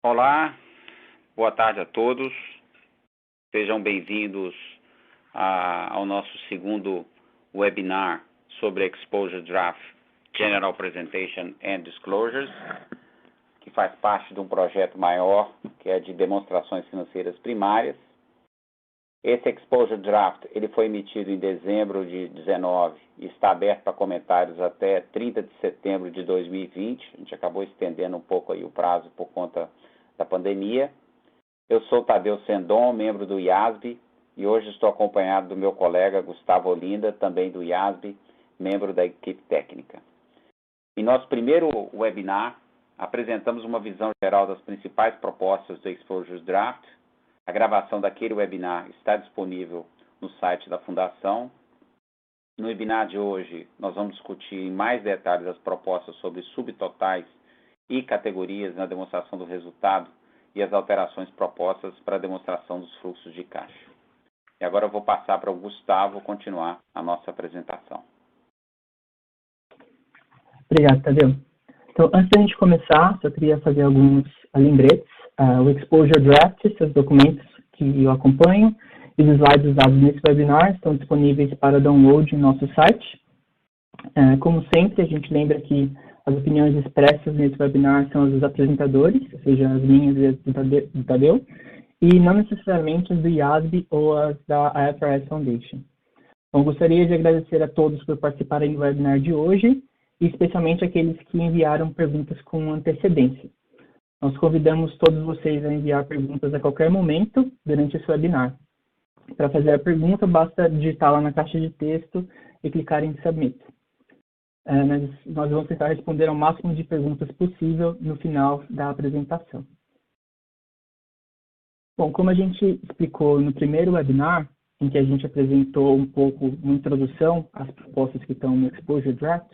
Olá, boa tarde a todos. Sejam bem-vindos ao nosso segundo webinar sobre Exposure Draft General Presentation and Disclosures, que faz parte de um projeto maior, que é de demonstrações financeiras primárias. Esse Exposure Draft ele foi emitido em dezembro de 2019 e está aberto para comentários até 30 de setembro de 2020. A gente acabou estendendo um pouco aí o prazo por conta da pandemia. Eu sou Tadeu Sendon, membro do IASB, e hoje estou acompanhado do meu colega Gustavo Olinda, também do IASB, membro da equipe técnica. Em nosso primeiro webinar, apresentamos uma visão geral das principais propostas do Exposure Draft. A gravação daquele webinar está disponível no site da Fundação. No webinar de hoje, nós vamos discutir em mais detalhes as propostas sobre subtotais e categorias na demonstração do resultado e as alterações propostas para a demonstração dos fluxos de caixa. E agora eu vou passar para o Gustavo continuar a nossa apresentação. Obrigado, Tadeu. Então, antes da gente começar, só queria fazer alguns lembretes. O Exposure Draft, seus documentos que eu acompanho, e os slides usados nesse webinar estão disponíveis para download no nosso site. Como sempre, a gente lembra que as opiniões expressas nesse webinar são as dos apresentadores, ou seja, as minhas e as do Tadeu, e não necessariamente as do IASB ou as da IFRS Foundation. Bom, gostaria de agradecer a todos por participarem do webinar de hoje, e especialmente aqueles que enviaram perguntas com antecedência. Nós convidamos todos vocês a enviar perguntas a qualquer momento durante esse webinar. Para fazer a pergunta, basta digitar lá na caixa de texto e clicar em Submit. Nós vamos tentar responder ao máximo de perguntas possível no final da apresentação. Bom, como a gente explicou no primeiro webinar, em que a gente apresentou um pouco uma introdução às propostas que estão no Exposure Draft,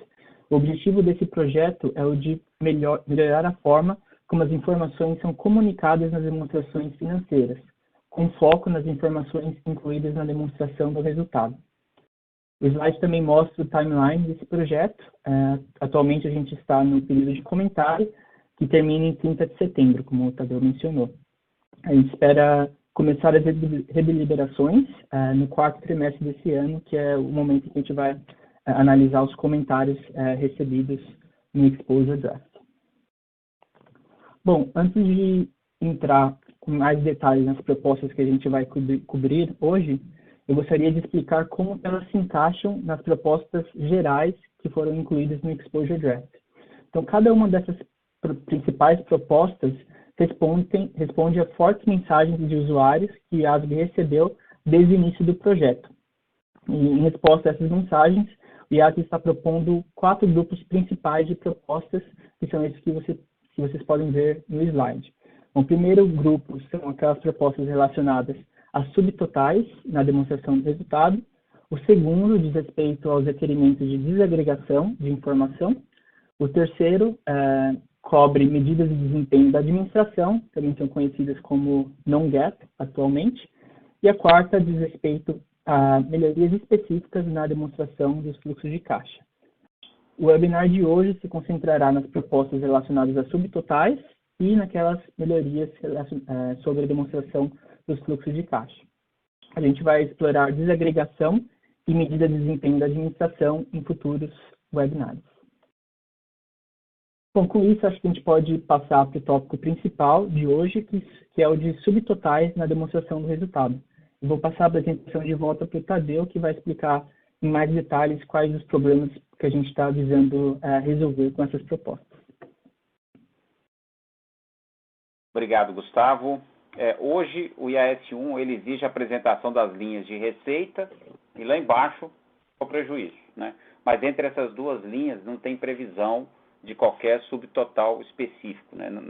o objetivo desse projeto é o de melhorar a forma como as informações são comunicadas nas demonstrações financeiras, com foco nas informações incluídas na demonstração do resultado. O slide também mostra o timeline desse projeto. Atualmente a gente está no período de comentário, que termina em 30 de setembro, como o Tadeu mencionou. A gente espera começar as redeliberações no quarto trimestre desse ano, que é o momento em que a gente vai analisar os comentários recebidos no Exposure Draft. Bom, antes de entrar com mais detalhes nas propostas que a gente vai cobrir hoje, eu gostaria de explicar como elas se encaixam nas propostas gerais que foram incluídas no Exposure Draft. Então, cada uma dessas principais propostas responde a fortes mensagens de usuários que a IASB recebeu desde o início do projeto. E, em resposta a essas mensagens, o IASB está propondo 4 grupos principais de propostas, que são esses que vocês podem ver no slide. Bom, o primeiro grupo são aquelas propostas relacionadas a subtotais na demonstração do resultado. O segundo diz respeito aos requerimentos de desagregação de informação. O terceiro cobre medidas de desempenho da administração, também são conhecidas como non-GAAP atualmente. E a quarta diz respeito a melhorias específicas na demonstração dos fluxos de caixa. O webinar de hoje se concentrará nas propostas relacionadas a subtotais e naquelas melhorias sobre a demonstração dos fluxos de caixa. A gente vai explorar desagregação e medida de desempenho da administração em futuros webinars. Bom, com isso, acho que a gente pode passar para o tópico principal de hoje, que é o de subtotais na demonstração do resultado. Eu vou passar a apresentação de volta para o Tadeu, que vai explicar em mais detalhes quais os problemas que a gente está visando resolver com essas propostas. Obrigado, Gustavo. Hoje, o IAS-1 ele exige a apresentação das linhas de receita e lá embaixo o prejuízo, né? Mas entre essas duas linhas não tem previsão de qualquer subtotal específico, né? no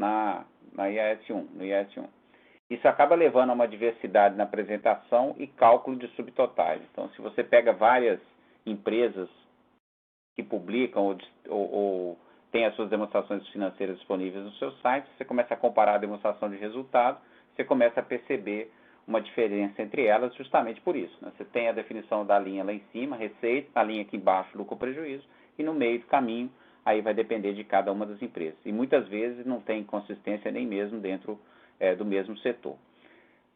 IAS-1. Isso acaba levando a uma diversidade na apresentação e cálculo de subtotais. Então, se você pega várias empresas que publicam ou têm as suas demonstrações financeiras disponíveis no seu site, você começa a comparar a demonstração de resultado, você começa a perceber uma diferença entre elas justamente por isso, né? Você tem a definição da linha lá em cima, receita, a linha aqui embaixo, lucro ou prejuízo, e no meio do caminho aí vai depender de cada uma das empresas. E muitas vezes não tem consistência nem mesmo dentro do mesmo setor.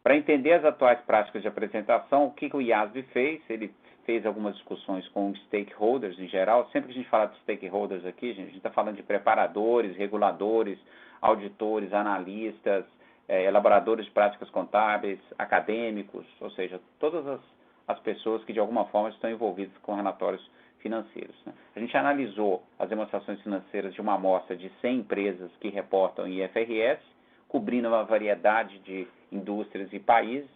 Para entender as atuais práticas de apresentação, o que o IASB fez? Ele fez algumas discussões com os stakeholders em geral. Sempre que a gente fala de stakeholders aqui, a gente está falando de preparadores, reguladores, auditores, analistas, elaboradores de práticas contábeis, acadêmicos, ou seja, todas as pessoas que de alguma forma estão envolvidas com relatórios financeiros. Né? A gente analisou as demonstrações financeiras de uma amostra de 100 empresas que reportam IFRS, cobrindo uma variedade de indústrias e países.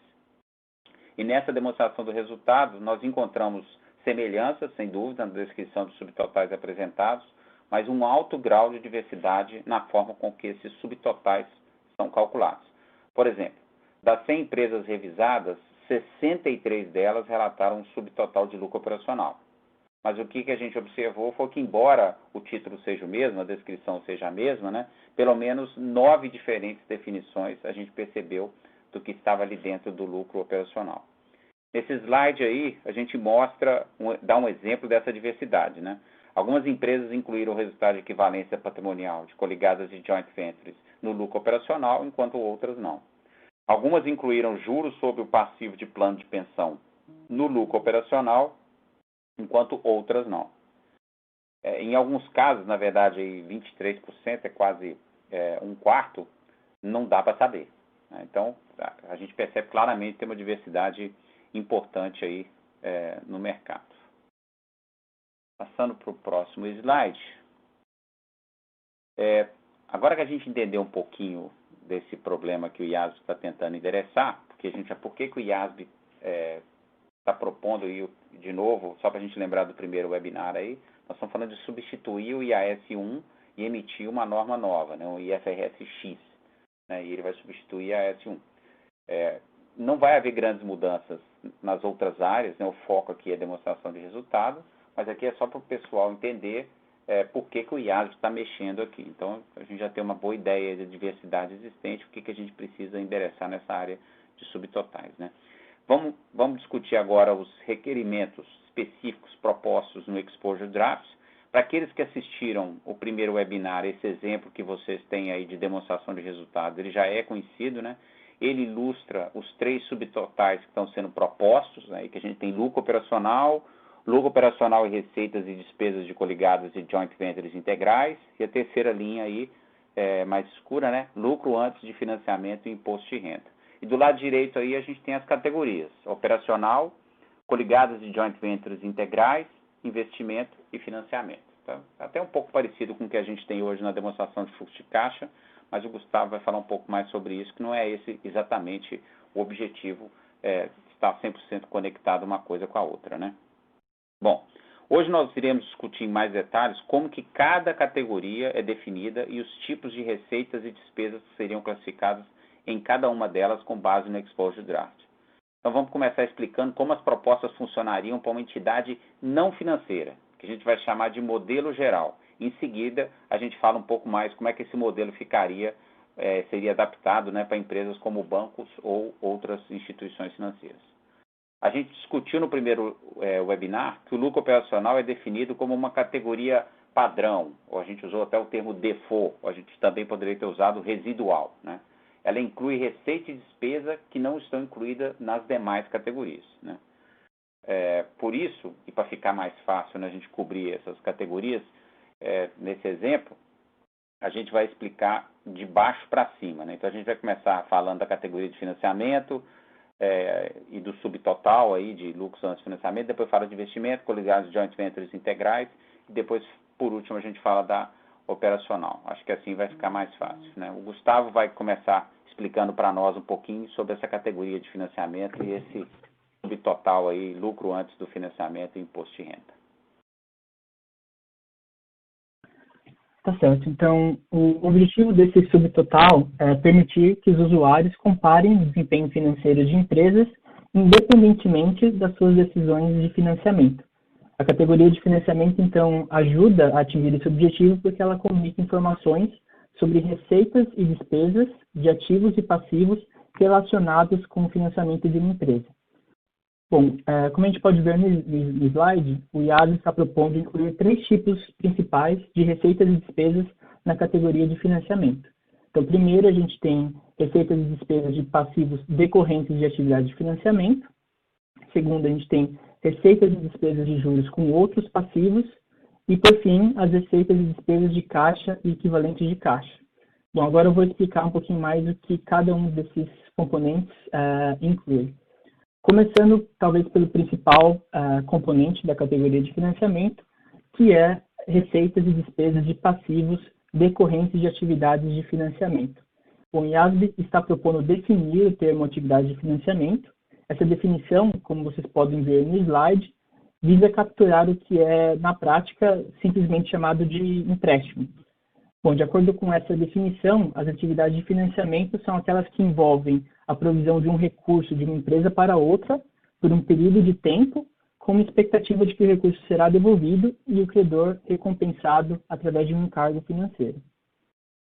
E nessa demonstração do resultado, nós encontramos semelhanças, sem dúvida, na descrição dos subtotais apresentados, mas um alto grau de diversidade na forma com que esses subtotais são calculados. Por exemplo, das 100 empresas revisadas, 63 delas relataram um subtotal de lucro operacional. Mas o que a gente observou foi que, embora o título seja o mesmo, a descrição seja a mesma, né, pelo menos 9 diferentes definições a gente percebeu do que estava ali dentro do lucro operacional. Nesse slide aí, a gente mostra, dá um exemplo dessa diversidade, né? Algumas empresas incluíram o resultado de equivalência patrimonial de coligadas e joint ventures no lucro operacional, enquanto outras não. Algumas incluíram juros sobre o passivo de plano de pensão no lucro operacional, enquanto outras não. Em alguns casos, na verdade, 23%, é quase um quarto, não dá para saber. Né? Então, a gente percebe claramente que tem uma diversidade importante aí no mercado. Passando para o próximo slide. Agora que a gente entendeu um pouquinho desse problema que o IASB está tentando endereçar, por que o IASB está propondo, de novo, só para a gente lembrar do primeiro webinar aí, nós estamos falando de substituir o IAS 1 e emitir uma norma nova, né, o IFRS-X, né, e ele vai substituir a IAS 1. Não vai haver grandes mudanças nas outras áreas, né, o foco aqui é demonstração de resultado, mas aqui é só para o pessoal entender por que o IASB está mexendo aqui. Então, a gente já tem uma boa ideia da diversidade existente, o que a gente precisa endereçar nessa área de subtotais, né. Vamos discutir agora os requerimentos específicos propostos no Exposure Draft. Para aqueles que assistiram o primeiro webinar, esse exemplo que vocês têm aí de demonstração de resultados, ele já é conhecido, né? Ele ilustra os 3 subtotais que estão sendo propostos, né? Que a gente tem lucro operacional e receitas e despesas de coligadas e joint ventures integrais, e a terceira linha aí, mais escura, né? Lucro antes de financiamento e imposto de renda. E do lado direito aí a gente tem as categorias: operacional, coligadas de joint ventures integrais, investimento e financiamento. Tá? Até um pouco parecido com o que a gente tem hoje na demonstração de fluxo de caixa, mas o Gustavo vai falar um pouco mais sobre isso, que não é esse exatamente o objetivo, estar 100% conectado uma coisa com a outra, né? Bom, hoje nós iremos discutir em mais detalhes como que cada categoria é definida e os tipos de receitas e despesas que seriam classificadas em cada uma delas com base no Exposure Draft. Então vamos começar explicando como as propostas funcionariam para uma entidade não financeira, que a gente vai chamar de modelo geral. Em seguida, a gente fala um pouco mais como é que esse modelo seria adaptado, né, para empresas como bancos ou outras instituições financeiras. A gente discutiu no primeiro webinar que o lucro operacional é definido como uma categoria padrão, ou a gente usou até o termo default, ou a gente também poderia ter usado residual, né? Ela inclui receita e despesa que não estão incluídas nas demais categorias, né? Por isso, e para ficar mais fácil, né, a gente cobrir essas categorias, nesse exemplo, a gente vai explicar de baixo para cima, né? Então a gente vai começar falando da categoria de financiamento e do subtotal aí de lucros antes de financiamento, depois fala de investimento, coligados de joint ventures integrais, e depois, por último, a gente fala da operacional. Acho que assim vai ficar mais fácil, né? O Gustavo vai começar explicando para nós um pouquinho sobre essa categoria de financiamento e esse subtotal aí, lucro antes do financiamento e imposto de renda. Tá certo. Então, o objetivo desse subtotal é permitir que os usuários comparem o desempenho financeiro de empresas independentemente das suas decisões de financiamento. A categoria de financiamento, então, ajuda a atingir esse objetivo porque ela comunica informações sobre receitas e despesas de ativos e passivos relacionados com o financiamento de uma empresa. Bom, como a gente pode ver no slide, o IAS está propondo incluir 3 tipos principais de receitas e despesas na categoria de financiamento. Então, primeiro, a gente tem receitas e despesas de passivos decorrentes de atividade de financiamento. Segundo, a gente tem receitas e despesas de juros com outros passivos. E, por fim, as receitas e despesas de caixa e equivalentes de caixa. Bom, agora eu vou explicar um pouquinho mais o que cada um desses componentes inclui. Começando, talvez, pelo principal componente da categoria de financiamento, que é receitas e despesas de passivos decorrentes de atividades de financiamento. O IASB está propondo definir o termo atividade de financiamento. Essa definição, como vocês podem ver no slide, visa capturar o que é, na prática, simplesmente chamado de empréstimo. Bom, de acordo com essa definição, as atividades de financiamento são aquelas que envolvem a provisão de um recurso de uma empresa para outra por um período de tempo, com a expectativa de que o recurso será devolvido e o credor recompensado através de um encargo financeiro.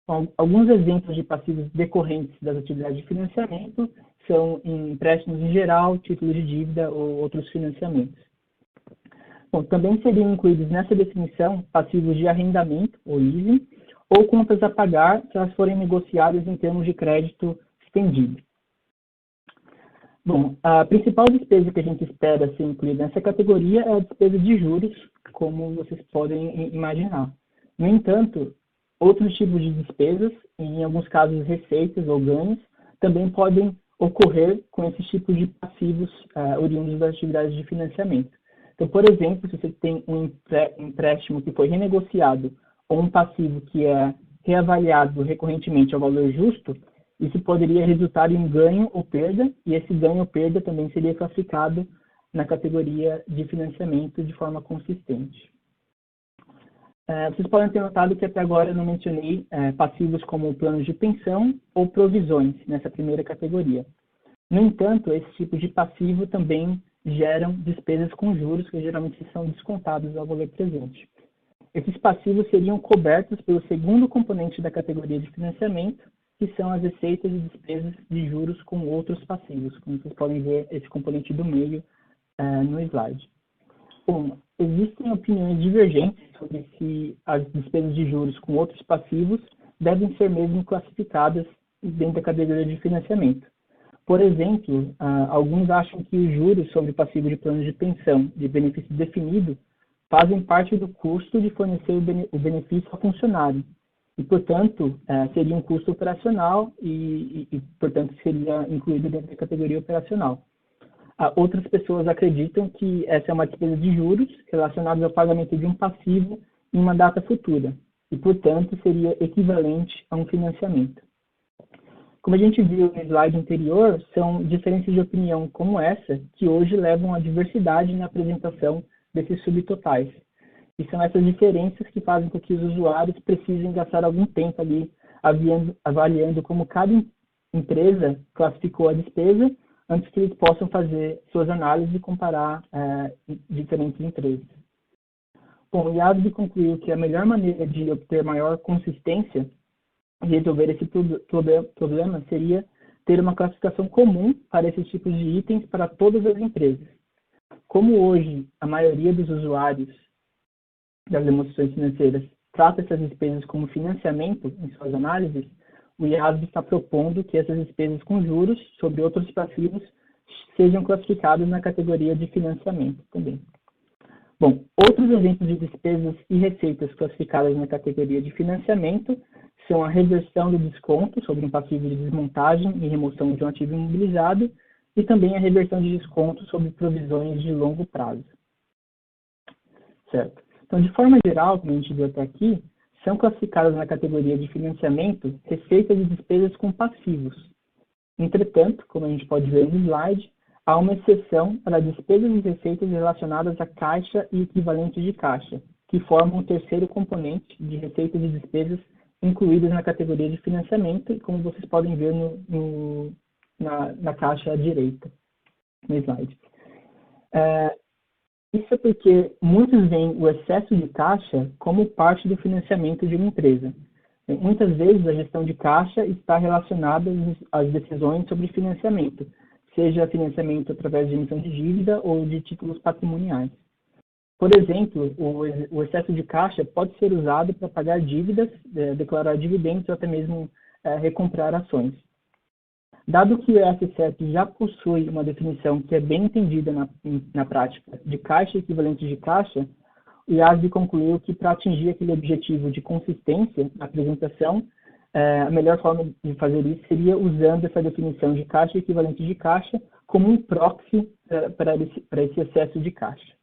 Bom, alguns exemplos de passivos decorrentes das atividades de financiamento são empréstimos em geral, títulos de dívida ou outros financiamentos. Bom, também seriam incluídos nessa definição passivos de arrendamento, ou leasing, ou contas a pagar se elas forem negociadas em termos de crédito estendido. Bom, a principal despesa que a gente espera ser incluída nessa categoria é a despesa de juros, como vocês podem imaginar. No entanto, outros tipos de despesas, em alguns casos receitas ou ganhos, também podem ocorrer com esses tipos de passivos oriundos das atividades de financiamento. Então, por exemplo, se você tem um empréstimo que foi renegociado ou um passivo que é reavaliado recorrentemente ao valor justo, isso poderia resultar em um ganho ou perda, e esse ganho ou perda também seria classificado na categoria de financiamento de forma consistente. Vocês podem ter notado que até agora eu não mencionei passivos como planos de pensão ou provisões nessa primeira categoria. No entanto, esse tipo de passivo também geram despesas com juros que geralmente são descontados ao valor presente. Esses passivos seriam cobertos pelo segundo componente da categoria de financiamento, que são as receitas e despesas de juros com outros passivos, como vocês podem ver esse componente do meio no slide. Bom, existem opiniões divergentes sobre se as despesas de juros com outros passivos devem ser mesmo classificadas dentro da categoria de financiamento. Por exemplo, alguns acham que os juros sobre o passivo de planos de pensão de benefício definido fazem parte do custo de fornecer o benefício ao funcionário e, portanto, seria um custo operacional e, portanto, seria incluído dentro da categoria operacional. Outras pessoas acreditam que essa é uma despesa de juros relacionada ao pagamento de um passivo em uma data futura e, portanto, seria equivalente a um financiamento. Como a gente viu no slide anterior, são diferenças de opinião como essa que hoje levam à diversidade na apresentação desses subtotais. E são essas diferenças que fazem com que os usuários precisem gastar algum tempo ali avaliando como cada empresa classificou a despesa antes que eles possam fazer suas análises e comparar diferentes empresas. Bom, o IASB concluiu que a melhor maneira de obter maior consistência e resolver esse problema seria ter uma classificação comum para esses tipos de itens para todas as empresas. Como hoje a maioria dos usuários das demonstrações financeiras trata essas despesas como financiamento em suas análises, o IASB está propondo que essas despesas com juros sobre outros passivos sejam classificadas na categoria de financiamento também. Bom, outros exemplos de despesas e receitas classificadas na categoria de financiamento são a reversão do desconto sobre um passivo de desmontagem e remoção de um ativo imobilizado e também a reversão de desconto sobre provisões de longo prazo. Certo? Então, de forma geral, como a gente viu até aqui, são classificadas na categoria de financiamento receitas e despesas com passivos. Entretanto, como a gente pode ver no slide, há uma exceção para despesas e receitas relacionadas a caixa e equivalentes de caixa, que formam o terceiro componente de receitas e despesas incluídas na categoria de financiamento, como vocês podem ver na caixa à direita, no slide. Isso é porque muitos veem o excesso de caixa como parte do financiamento de uma empresa. Muitas vezes a gestão de caixa está relacionada às decisões sobre financiamento, seja financiamento através de emissão de dívida ou de títulos patrimoniais. Por exemplo, o excesso de caixa pode ser usado para pagar dívidas, declarar dividendos ou até mesmo recomprar ações. Dado que o EF7 já possui uma definição que é bem entendida na prática de caixa equivalente de caixa, o IASB concluiu que para atingir aquele objetivo de consistência na apresentação, a melhor forma de fazer isso seria usando essa definição de caixa equivalente de caixa como um proxy para esse excesso de caixa.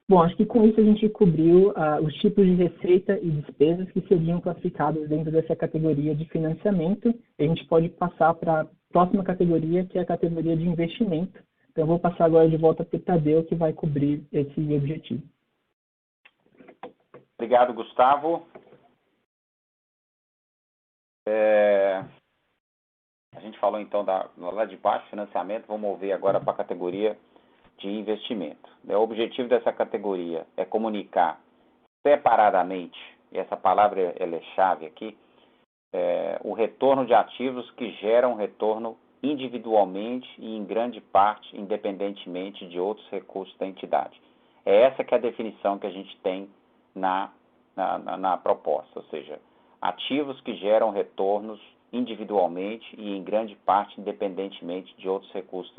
Bom, acho que com isso a gente cobriu os tipos de receita e despesas que seriam classificados dentro dessa categoria de financiamento. A gente pode passar para a próxima categoria, que é a categoria de investimento. Então, eu vou passar agora de volta para o Tadeu, que vai cobrir esse objetivo. Obrigado, Gustavo. A gente falou então lá de baixo, financiamento, vou mover agora para a categoria de investimento. O objetivo dessa categoria é comunicar separadamente, e essa palavra ela é chave aqui, o retorno de ativos que geram retorno individualmente e em grande parte independentemente de outros recursos da entidade. É essa que é a definição que a gente tem na proposta, ou seja, ativos que geram retornos individualmente e em grande parte independentemente de outros recursos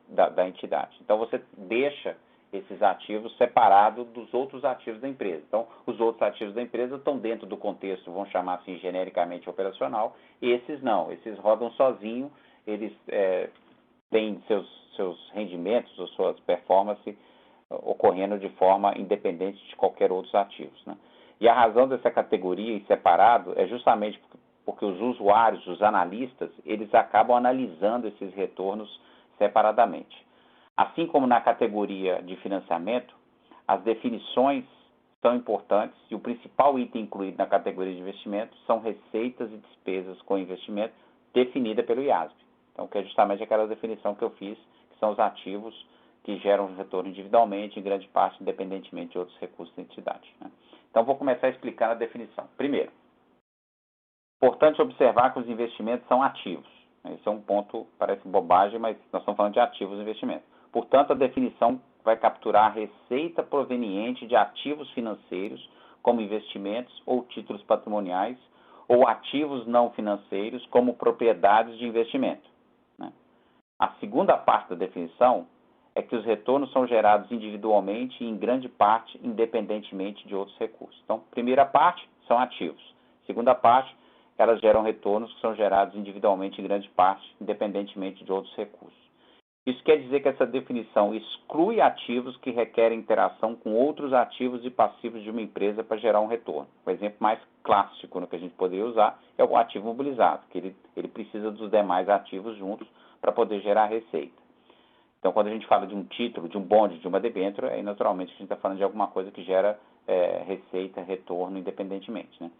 da entidade. Então, você deixa esses ativos separados dos outros ativos da empresa. Então, os outros ativos da empresa estão dentro do contexto, vamos chamar assim, genericamente operacional, e esses não, esses rodam sozinhos, eles têm seus rendimentos ou suas performances ocorrendo de forma independente de qualquer outros ativos, né? E a razão dessa categoria em separado é justamente porque os usuários, os analistas, eles acabam analisando esses retornos separadamente. Assim como na categoria de financiamento, as definições são importantes e o principal item incluído na categoria de investimento são receitas e despesas com investimento definida pelo IASB. Então, que é justamente aquela definição que eu fiz, que são os ativos que geram retorno individualmente, em grande parte, independentemente de outros recursos da entidade, né? Então, vou começar a explicar a definição. Primeiro, importante observar que os investimentos são ativos. Esse é um ponto, parece bobagem, mas nós estamos falando de ativos e investimentos. Portanto, a definição vai capturar a receita proveniente de ativos financeiros, como investimentos ou títulos patrimoniais, ou ativos não financeiros, como propriedades de investimento, né? A segunda parte da definição é que os retornos são gerados individualmente e, em grande parte, independentemente de outros recursos. Então, primeira parte são ativos. Segunda parte, elas geram retornos que são gerados individualmente, em grande parte, independentemente de outros recursos. Isso quer dizer que essa definição exclui ativos que requerem interação com outros ativos e passivos de uma empresa para gerar um retorno. O exemplo mais clássico que a gente poderia usar é o ativo mobilizado, que ele precisa dos demais ativos juntos para poder gerar receita. Então, quando a gente fala de um título, de um bonde, de uma debênture, aí naturalmente a gente está falando de alguma coisa que gera receita, retorno independentemente, né?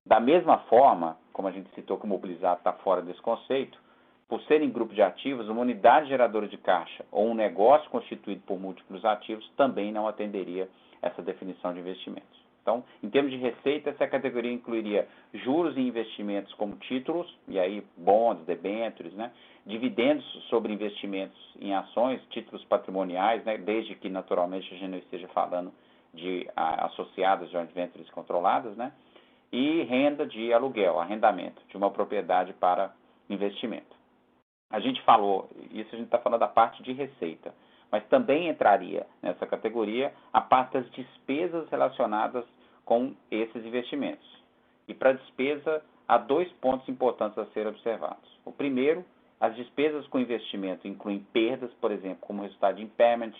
Da mesma forma, como a gente citou que o mobilizado está fora desse conceito, por serem grupo de ativos, uma unidade geradora de caixa ou um negócio constituído por múltiplos ativos também não atenderia essa definição de investimentos. Então, em termos de receita, essa categoria incluiria juros e investimentos como títulos, e aí bonds, debêntures, né? Dividendos sobre investimentos em ações, títulos patrimoniais, né? Desde que naturalmente a gente não esteja falando de associadas, joint ventures controladas, né? E renda de aluguel, arrendamento de uma propriedade para investimento. A gente falou, isso a gente está falando da parte de receita, mas também entraria nessa categoria a parte das despesas relacionadas com esses investimentos. E para a despesa, há dois pontos importantes a serem observados. O primeiro, as despesas com investimento incluem perdas, por exemplo, como resultado de impairment,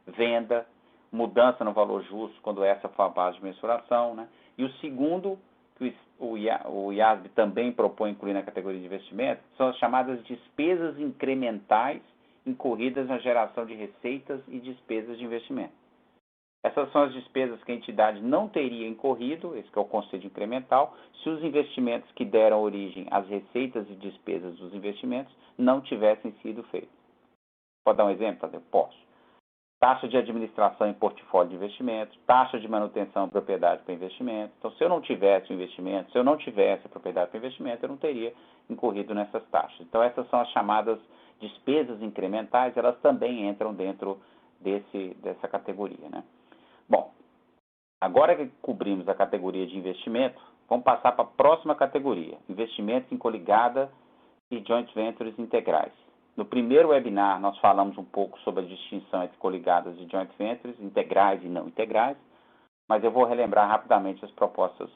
venda, mudança no valor justo, quando essa for a base de mensuração, né? E o segundo, que o IASB também propõe incluir na categoria de investimento, são as chamadas despesas incrementais incorridas na geração de receitas e despesas de investimento. Essas são as despesas que a entidade não teria incorrido, esse que é o conceito incremental, se os investimentos que deram origem às receitas e despesas dos investimentos não tivessem sido feitos. Pode dar um exemplo? Posso. Taxa de administração em portfólio de investimentos, taxa de manutenção de propriedade para investimento. Então, se eu não tivesse o investimento, se eu não tivesse a propriedade para investimento, eu não teria incorrido nessas taxas. Então, essas são as chamadas despesas incrementais, elas também entram dentro dessa categoria, né? Bom, agora que cobrimos a categoria de investimento, vamos passar para a próxima categoria, investimentos em coligada e joint ventures integrais. No primeiro webinar, nós falamos um pouco sobre a distinção entre coligadas e joint ventures, integrais e não integrais, mas eu vou relembrar rapidamente as propostas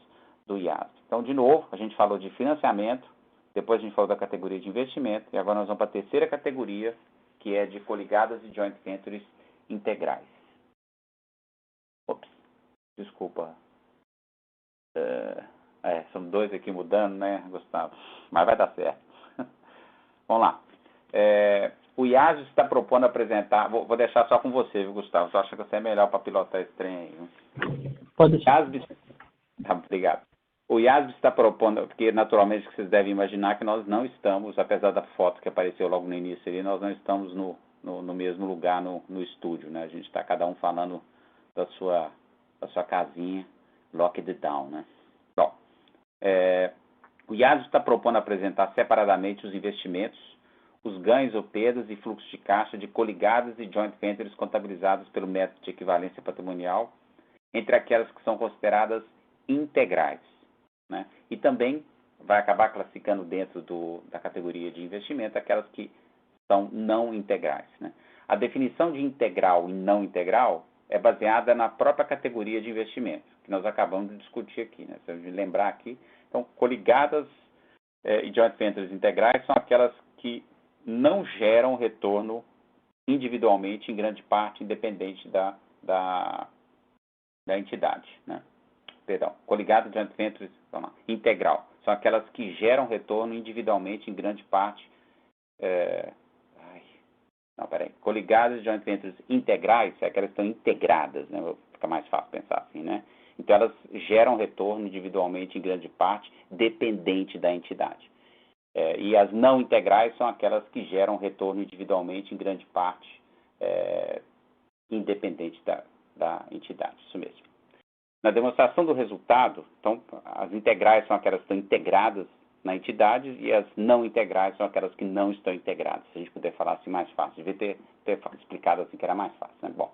do IASB. Então, de novo, a gente falou de financiamento, depois a gente falou da categoria de investimento, e agora nós vamos para a terceira categoria, que é de coligadas e joint ventures integrais. Ops, desculpa. São dois aqui mudando, né, Gustavo? Mas vai dar certo. Vamos lá. O IASB está propondo apresentar... Vou deixar só com você, viu, Gustavo? Você acha que você é melhor para pilotar esse trem aí, viu? Pode deixar. Obrigado. O IASB está propondo, porque naturalmente vocês devem imaginar que nós não estamos, apesar da foto que apareceu logo no início ali, nós não estamos no mesmo lugar no estúdio, né? A gente está cada um falando da sua casinha, locked down, né? Bom, o IASB está propondo apresentar separadamente os investimentos, os ganhos ou perdas e fluxos de caixa de coligadas e joint ventures contabilizados pelo método de equivalência patrimonial, entre aquelas que são consideradas integrais, né? E também vai acabar classificando dentro da categoria de investimento aquelas que são não integrais, né? A definição de integral e não integral é baseada na própria categoria de investimento, que nós acabamos de discutir aqui, né? Se a gente lembrar aqui, então, coligadas e joint ventures integrais são aquelas que não geram retorno individualmente, em grande parte, independente da entidade, né? Perdão, coligadas e joint ventures integral são aquelas que geram retorno individualmente, em grande parte. Coligadas e joint ventures integrais é aquelas que estão integradas, né? Fica mais fácil pensar assim, né? Então, elas geram retorno individualmente, em grande parte, dependente da entidade. E as não integrais são aquelas que geram retorno individualmente, em grande parte, independente da entidade. Isso mesmo. Na demonstração do resultado, então, as integrais são aquelas que estão integradas na entidade e as não integrais são aquelas que não estão integradas. Se a gente puder falar assim mais fácil, devia ter explicado assim que era mais fácil, né? Bom,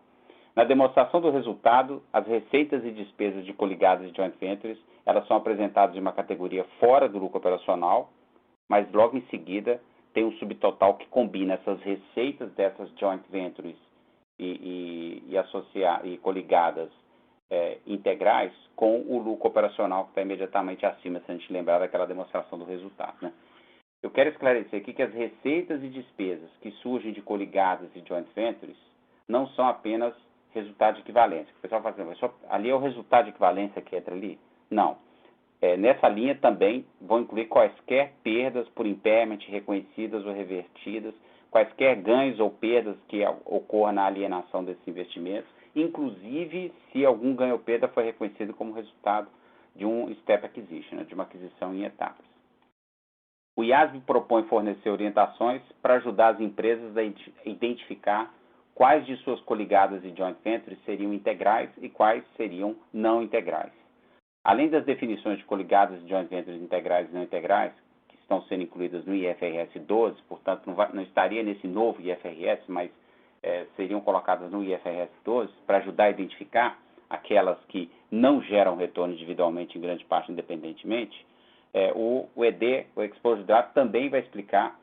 na demonstração do resultado, as receitas e despesas de coligadas e joint ventures, elas são apresentadas em uma categoria fora do lucro operacional, mas logo em seguida tem um subtotal que combina essas receitas dessas joint ventures e coligadas integrais com o lucro operacional que está imediatamente acima, se a gente lembrar daquela demonstração do resultado, né? Eu quero esclarecer aqui que as receitas e despesas que surgem de coligadas e joint ventures não são apenas resultado de equivalência. O pessoal fala assim, ali é o resultado de equivalência que entra ali? Não. Nessa linha também vão incluir quaisquer perdas por impairment reconhecidas ou revertidas, quaisquer ganhos ou perdas que ocorram na alienação desses investimentos, inclusive se algum ganho ou perda foi reconhecido como resultado de um step acquisition, né, de uma aquisição em etapas. O IASB propõe fornecer orientações para ajudar as empresas a identificar quais de suas coligadas e joint ventures seriam integrais e quais seriam não integrais. Além das definições de coligadas e joint ventures integrais e não integrais, que estão sendo incluídas no IFRS 12, portanto não estaria nesse novo IFRS, mas seriam colocadas no IFRS 12 para ajudar a identificar aquelas que não geram retorno individualmente, em grande parte independentemente. O ED, o Exposure Draft, também vai explicar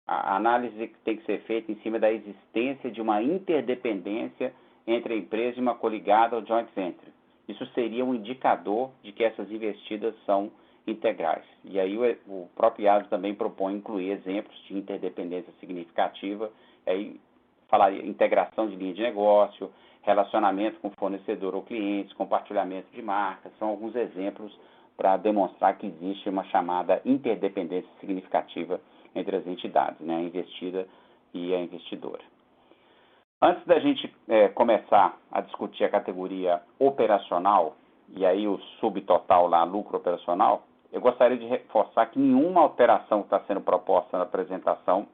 a análise que tem que ser feita em cima da existência de uma interdependência entre a empresa e uma coligada ou joint venture. Isso seria um indicador de que essas investidas são integrais. E aí o próprio IASB também propõe incluir exemplos de interdependência significativa, aí falaria integração de linha de negócio, relacionamento com fornecedor ou clientes, compartilhamento de marcas, são alguns exemplos para demonstrar que existe uma chamada interdependência significativa entre as entidades, né, a investida e a investidora. Antes da gente começar a discutir a categoria operacional, e aí o subtotal lá, lucro operacional, eu gostaria de reforçar que nenhuma alteração que está sendo proposta na apresentação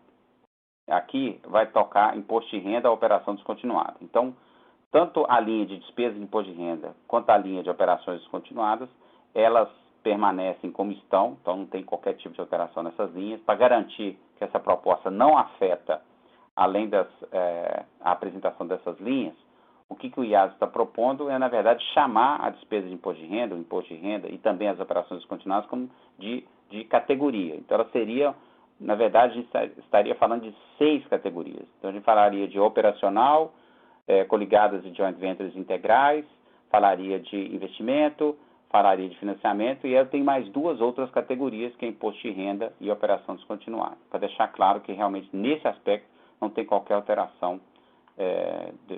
aqui vai tocar imposto de renda à operação descontinuada. Então, tanto a linha de despesas de imposto de renda quanto a linha de operações descontinuadas, elas permanecem como estão, então não tem qualquer tipo de alteração nessas linhas, para garantir que essa proposta não afeta, além a apresentação dessas linhas, o que o IAS está propondo é, na verdade, chamar a despesa de imposto de renda, o imposto de renda e também as operações descontinuadas como de categoria. Então, ela seria, na verdade, a gente estaria falando de 6 categorias. Então, a gente falaria de operacional, coligadas e joint ventures integrais, falaria de investimento, falaria de financiamento, e ela tem mais 2 outras categorias, que é imposto de renda e operação descontinuada, para deixar claro que realmente nesse aspecto não tem qualquer alteração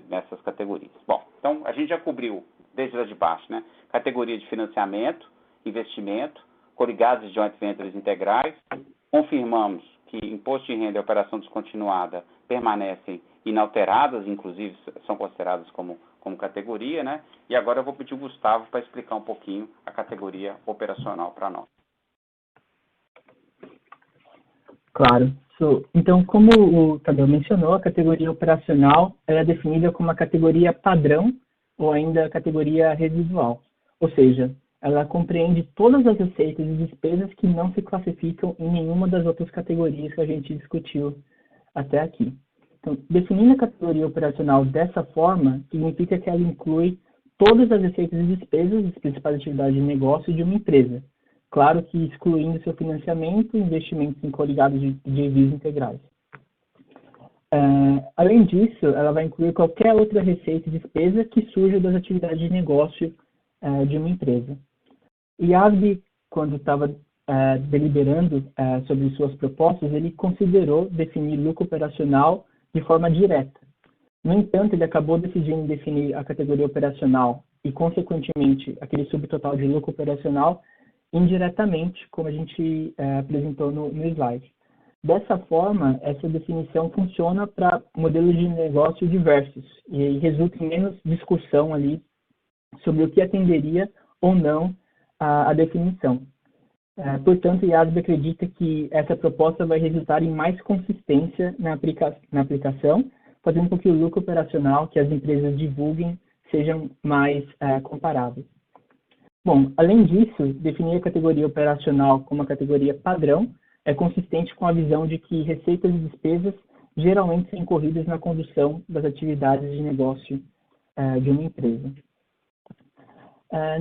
nessas categorias. Bom, então a gente já cobriu desde lá de baixo, né? Categoria de financiamento, investimento, coligados e joint ventures integrais. Confirmamos que imposto de renda e operação descontinuada permanecem inalteradas, inclusive são consideradas como categoria, né? E agora eu vou pedir o Gustavo para explicar um pouquinho a categoria operacional para nós. Claro. Então, como o Tadeu mencionou, a categoria operacional é definida como uma categoria padrão ou ainda categoria residual. Ou seja, ela compreende todas as receitas e despesas que não se classificam em nenhuma das outras categorias que a gente discutiu até aqui. Então, definindo a categoria operacional dessa forma, significa que ela inclui todas as receitas e despesas das principais atividades de negócio de uma empresa. Claro que excluindo seu financiamento e investimentos em coligados de divisas integrais. Além disso, ela vai incluir qualquer outra receita e despesa que surja das atividades de negócio de uma empresa. E IASB, quando estava deliberando sobre suas propostas, ele considerou definir lucro operacional de forma direta. No entanto, ele acabou decidindo definir a categoria operacional e, consequentemente, aquele subtotal de lucro operacional indiretamente, como a gente apresentou no slide. Dessa forma, essa definição funciona para modelos de negócio diversos e resulta em menos discussão ali sobre o que atenderia ou não a definição. Portanto, o IASB acredita que essa proposta vai resultar em mais consistência na aplicação, fazendo com que o lucro operacional que as empresas divulguem sejam mais comparáveis. Bom, além disso, definir a categoria operacional como uma categoria padrão é consistente com a visão de que receitas e despesas geralmente são incorridas na condução das atividades de negócio de uma empresa.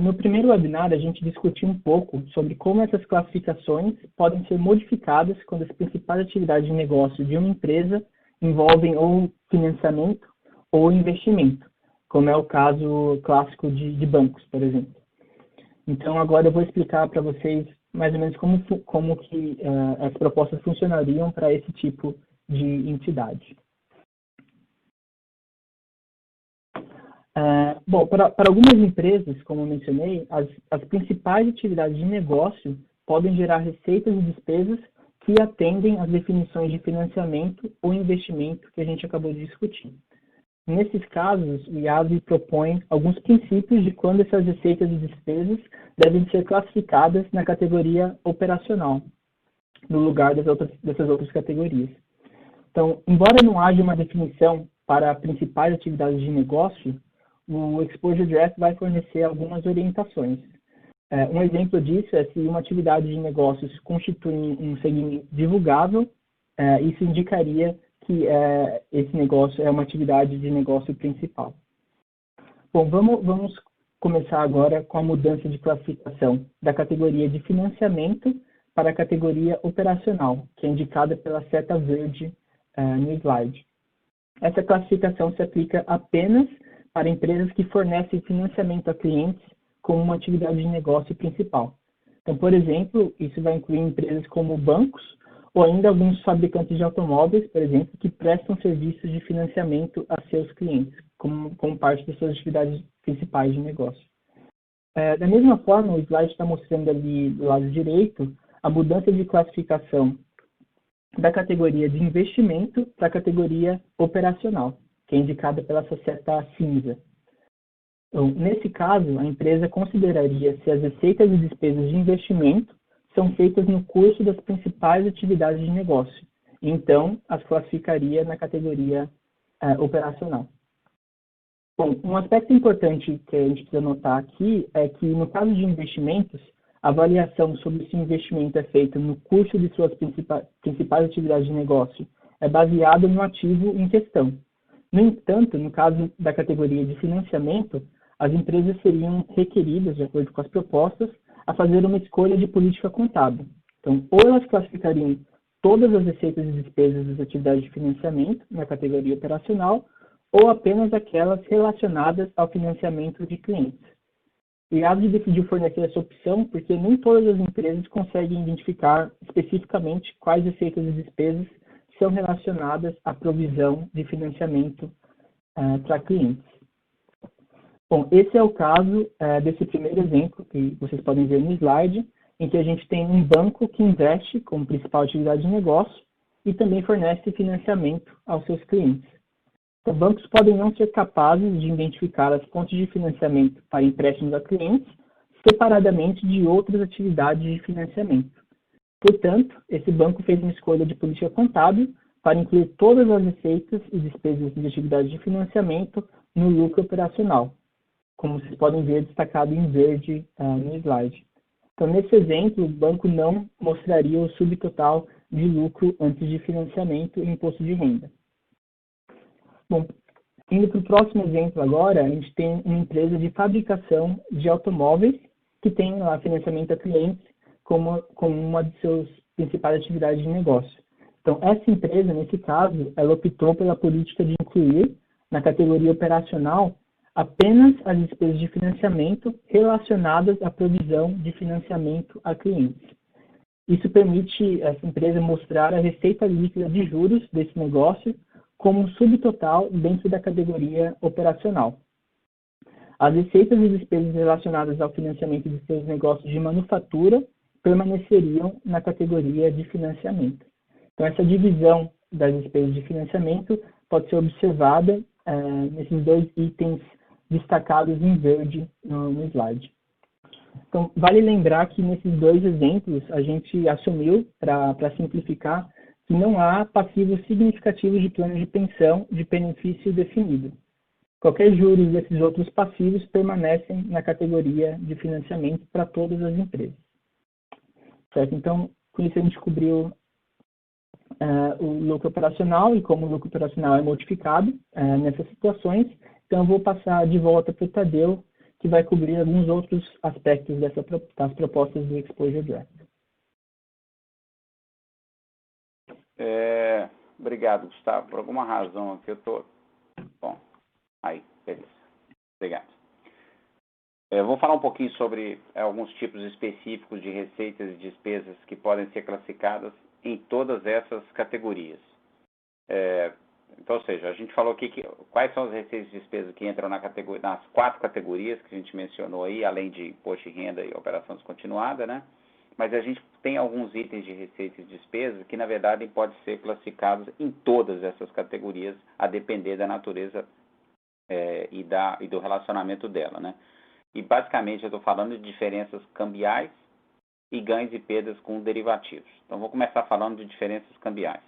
No primeiro webinar, a gente discutiu um pouco sobre como essas classificações podem ser modificadas quando as principais atividades de negócio de uma empresa envolvem ou financiamento ou investimento, como é o caso clássico de bancos, por exemplo. Então, agora eu vou explicar para vocês mais ou menos como que as propostas funcionariam para esse tipo de entidade. Bom, para algumas empresas, como eu mencionei, as principais atividades de negócio podem gerar receitas e despesas que atendem às definições de financiamento ou investimento que a gente acabou de discutir. Nesses casos, o IASB propõe alguns princípios de quando essas receitas e despesas devem ser classificadas na categoria operacional, no lugar dessas outras categorias. Então, embora não haja uma definição para principais atividades de negócio, o Exposure Draft vai fornecer algumas orientações. Um exemplo disso é se uma atividade de negócios constitui um segmento divulgável, isso indicaria que esse negócio é uma atividade de negócio principal. Bom, vamos começar agora com a mudança de classificação da categoria de financiamento para a categoria operacional, que é indicada pela seta verde no slide. Essa classificação se aplica apenas para empresas que fornecem financiamento a clientes como uma atividade de negócio principal. Então, por exemplo, isso vai incluir empresas como bancos ou ainda alguns fabricantes de automóveis, por exemplo, que prestam serviços de financiamento a seus clientes, como parte das suas atividades principais de negócio. Da mesma forma, o slide está mostrando ali do lado direito a mudança de classificação da categoria de investimento para a categoria operacional, que é indicada pela seta cinza. Então, nesse caso, a empresa consideraria se as receitas e despesas de investimento são feitas no curso das principais atividades de negócio. Então, as classificaria na categoria operacional. Bom, um aspecto importante que a gente precisa notar aqui é que, no caso de investimentos, a avaliação sobre se o investimento é feito no custo de suas principais atividades de negócio é baseada no ativo em questão. No entanto, no caso da categoria de financiamento, as empresas seriam requeridas, de acordo com as propostas, a fazer uma escolha de política contábil. Então, ou elas classificariam todas as receitas e despesas das atividades de financiamento na categoria operacional, ou apenas aquelas relacionadas ao financiamento de clientes. E a ASB decidiu fornecer essa opção porque nem todas as empresas conseguem identificar especificamente quais receitas e despesas são relacionadas à provisão de financiamento para clientes. Bom, esse é o caso desse primeiro exemplo que vocês podem ver no slide, em que a gente tem um banco que investe como principal atividade de negócio e também fornece financiamento aos seus clientes. Então, bancos podem não ser capazes de identificar as fontes de financiamento para empréstimos a clientes separadamente de outras atividades de financiamento. Portanto, esse banco fez uma escolha de política contábil para incluir todas as receitas e despesas de atividades de financiamento no lucro operacional, como vocês podem ver destacado em verde no slide. Então, nesse exemplo, o banco não mostraria o subtotal de lucro antes de financiamento e imposto de renda. Bom, indo para o próximo exemplo agora, a gente tem uma empresa de fabricação de automóveis que tem lá financiamento a clientes como uma de suas principais atividades de negócio. Então, essa empresa, nesse caso, ela optou pela política de incluir na categoria operacional apenas as despesas de financiamento relacionadas à provisão de financiamento a clientes. Isso permite essa empresa mostrar a receita líquida de juros desse negócio como um subtotal dentro da categoria operacional. As receitas e despesas relacionadas ao financiamento de seus negócios de manufatura permaneceriam na categoria de financiamento. Então, essa divisão das despesas de financiamento pode ser observada nesses dois itens destacados em verde no slide. Então, vale lembrar que nesses dois exemplos a gente assumiu, para simplificar, que não há passivos significativos de plano de pensão de benefício definido. Qualquer juros desses outros passivos permanecem na categoria de financiamento para todas as empresas. Certo? Então, com isso a gente cobriu o lucro operacional e como o lucro operacional é modificado nessas situações. Então, eu vou passar de volta para o Tadeu, que vai cobrir alguns outros aspectos das propostas do Exposure Draft. Obrigado, Gustavo. Por alguma razão aqui eu estou... Bom, aí, beleza. Obrigado. Eu vou falar um pouquinho sobre alguns tipos específicos de receitas e despesas que podem ser classificadas em todas essas categorias. Então, ou seja, a gente falou aqui quais são as receitas e despesas que entram nas 4 categorias que a gente mencionou aí, além de imposto de renda e operação descontinuada, né? Mas a gente tem alguns itens de receitas e despesas que, na verdade, podem ser classificados em todas essas categorias, a depender da natureza e do relacionamento dela, né? E, basicamente, eu estou falando de diferenças cambiais e ganhos e perdas com derivativos. Então, vou começar falando de diferenças cambiais.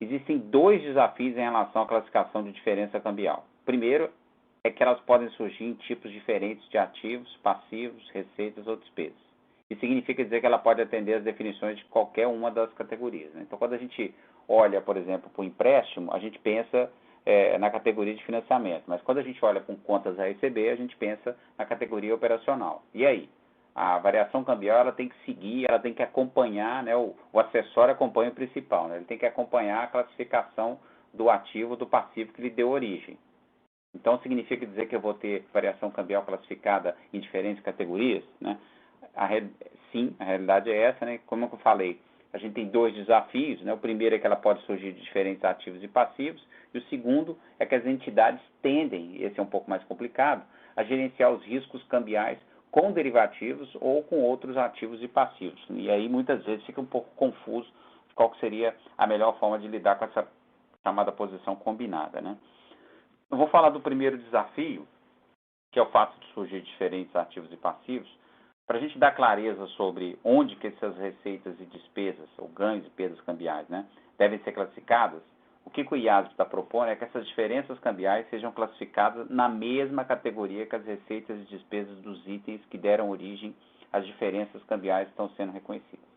Existem 2 desafios em relação à classificação de diferença cambial. Primeiro, é que elas podem surgir em tipos diferentes de ativos, passivos, receitas ou despesas. Isso significa dizer que ela pode atender às definições de qualquer uma das categorias, né? Então, quando a gente olha, por exemplo, para o empréstimo, a gente pensa na categoria de financiamento. Mas quando a gente olha com contas a receber, a gente pensa na categoria operacional. E aí? A variação cambial ela tem que seguir, ela tem que acompanhar, né? O acessório acompanha o principal, né? Ele tem que acompanhar a classificação do ativo, do passivo que lhe deu origem. Então, significa dizer que eu vou ter variação cambial classificada em diferentes categorias, né? Sim, a realidade é essa, né? Como eu falei, a gente tem 2 desafios, né? O primeiro é que ela pode surgir de diferentes ativos e passivos, e o segundo é que as entidades tendem, esse é um pouco mais complicado, a gerenciar os riscos cambiais com derivativos ou com outros ativos e passivos. E aí, muitas vezes, fica um pouco confuso qual que seria a melhor forma de lidar com essa chamada posição combinada, né? Eu vou falar do primeiro desafio, que é o fato de surgir diferentes ativos e passivos, para a gente dar clareza sobre onde que essas receitas e despesas, ou ganhos e perdas cambiais, né, devem ser classificadas. O que o IASB está propondo é que essas diferenças cambiais sejam classificadas na mesma categoria que as receitas e despesas dos itens que deram origem as diferenças cambiais estão sendo reconhecidas.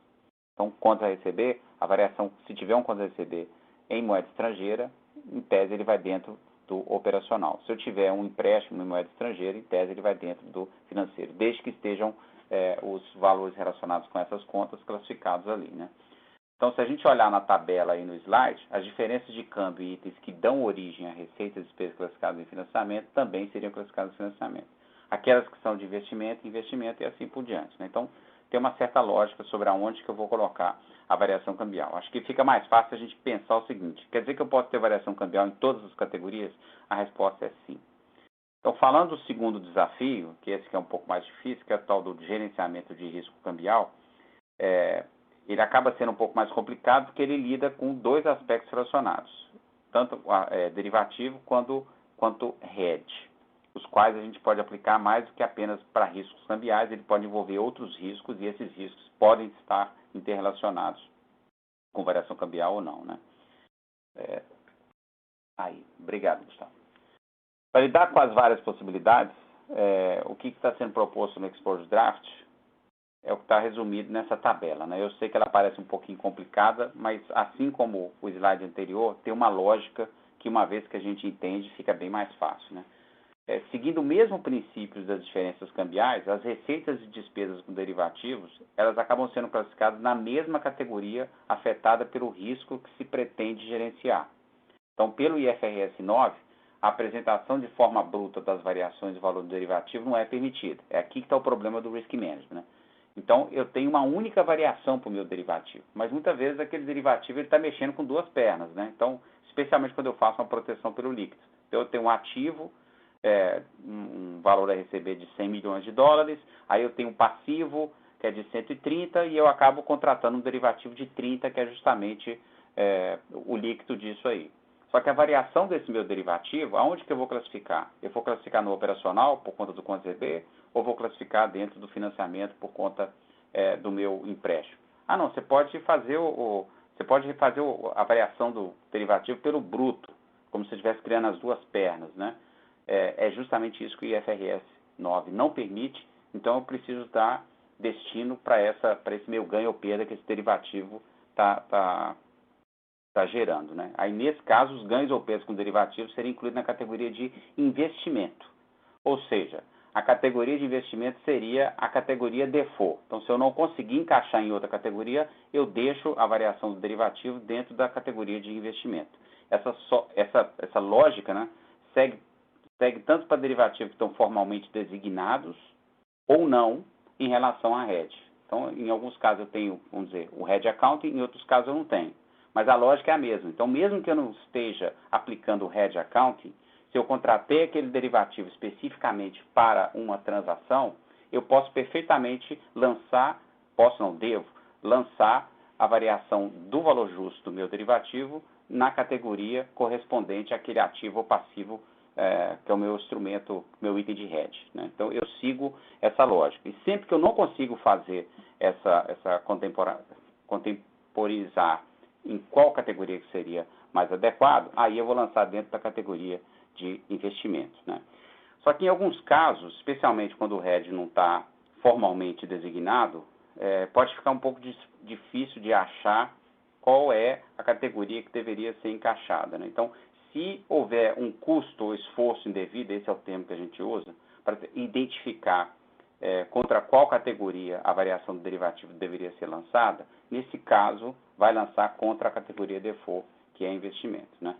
Então, contas a receber, a variação, se tiver um contas a receber em moeda estrangeira, em tese ele vai dentro do operacional. Se eu tiver um empréstimo em moeda estrangeira, em tese ele vai dentro do financeiro, desde que estejam os valores relacionados com essas contas classificados ali, né? Então, se a gente olhar na tabela aí no slide, as diferenças de câmbio e itens que dão origem a receitas e despesas classificadas em financiamento também seriam classificadas em financiamento. Aquelas que são de investimento e assim por diante, né? Então, tem uma certa lógica sobre aonde que eu vou colocar a variação cambial. Acho que fica mais fácil a gente pensar o seguinte: quer dizer que eu posso ter variação cambial em todas as categorias? A resposta é sim. Então, falando do segundo desafio, que esse que é um pouco mais difícil, que é o tal do gerenciamento de risco cambial, ele acaba sendo um pouco mais complicado porque ele lida com dois aspectos relacionados, tanto derivativo quanto hedge, os quais a gente pode aplicar mais do que apenas para riscos cambiais. Ele pode envolver outros riscos e esses riscos podem estar interrelacionados com variação cambial ou não, né? Obrigado, Gustavo. Para lidar com as várias possibilidades, o que está sendo proposto no Exposure Draft é o que está resumido nessa tabela, né? Eu sei que ela parece um pouquinho complicada, mas assim como o slide anterior, tem uma lógica que, uma vez que a gente entende, fica bem mais fácil, né? Seguindo o mesmo princípio das diferenças cambiais, as receitas e despesas com derivativos, elas acabam sendo classificadas na mesma categoria afetada pelo risco que se pretende gerenciar. Então, pelo IFRS 9, a apresentação de forma bruta das variações do valor do derivativo não é permitida. É aqui que está o problema do risk management, né? Então, eu tenho uma única variação para o meu derivativo, mas muitas vezes aquele derivativo está mexendo com duas pernas, né? Então, especialmente quando eu faço uma proteção pelo líquido. Então, eu tenho um ativo, um valor a receber de 100 milhões de dólares, aí eu tenho um passivo, que é de 130, e eu acabo contratando um derivativo de 30, que é justamente o líquido disso aí. Só que a variação desse meu derivativo, aonde que eu vou classificar? Eu vou classificar no operacional, por conta do contas receber, ou vou classificar dentro do financiamento, por conta do meu empréstimo? Ah, não, você pode fazer a variação do derivativo pelo bruto, como se estivesse criando as duas pernas, né? É justamente isso que o IFRS 9 não permite, então eu preciso dar destino para esse meu ganho ou perda que esse derivativo está gerando, né? Aí, nesse caso, os ganhos ou perdas com derivativos seriam incluídos na categoria de investimento. Ou seja, a categoria de investimento seria a categoria default. Então, se eu não conseguir encaixar em outra categoria, eu deixo a variação do derivativo dentro da categoria de investimento. Essa lógica, né, segue tanto para derivativos que estão formalmente designados ou não em relação à hedge. Então, em alguns casos eu tenho, vamos dizer, o hedge accounting, em outros casos eu não tenho. Mas a lógica é a mesma. Então, mesmo que eu não esteja aplicando o hedge accounting, se eu contratei aquele derivativo especificamente para uma transação, eu posso perfeitamente devo lançar a variação do valor justo do meu derivativo na categoria correspondente àquele ativo ou passivo que é o meu instrumento, meu item de hedge, né? Então, eu sigo essa lógica. E sempre que eu não consigo fazer essa contemporizar em qual categoria que seria mais adequado, aí eu vou lançar dentro da categoria de investimentos, né? Só que em alguns casos, especialmente quando o hedge não está formalmente designado, pode ficar um pouco difícil de achar qual é a categoria que deveria ser encaixada, né? Então, se houver um custo ou esforço indevido, esse é o termo que a gente usa, para identificar contra qual categoria a variação do derivativo deveria ser lançada, nesse caso, vai lançar contra a categoria default, que é investimento, né?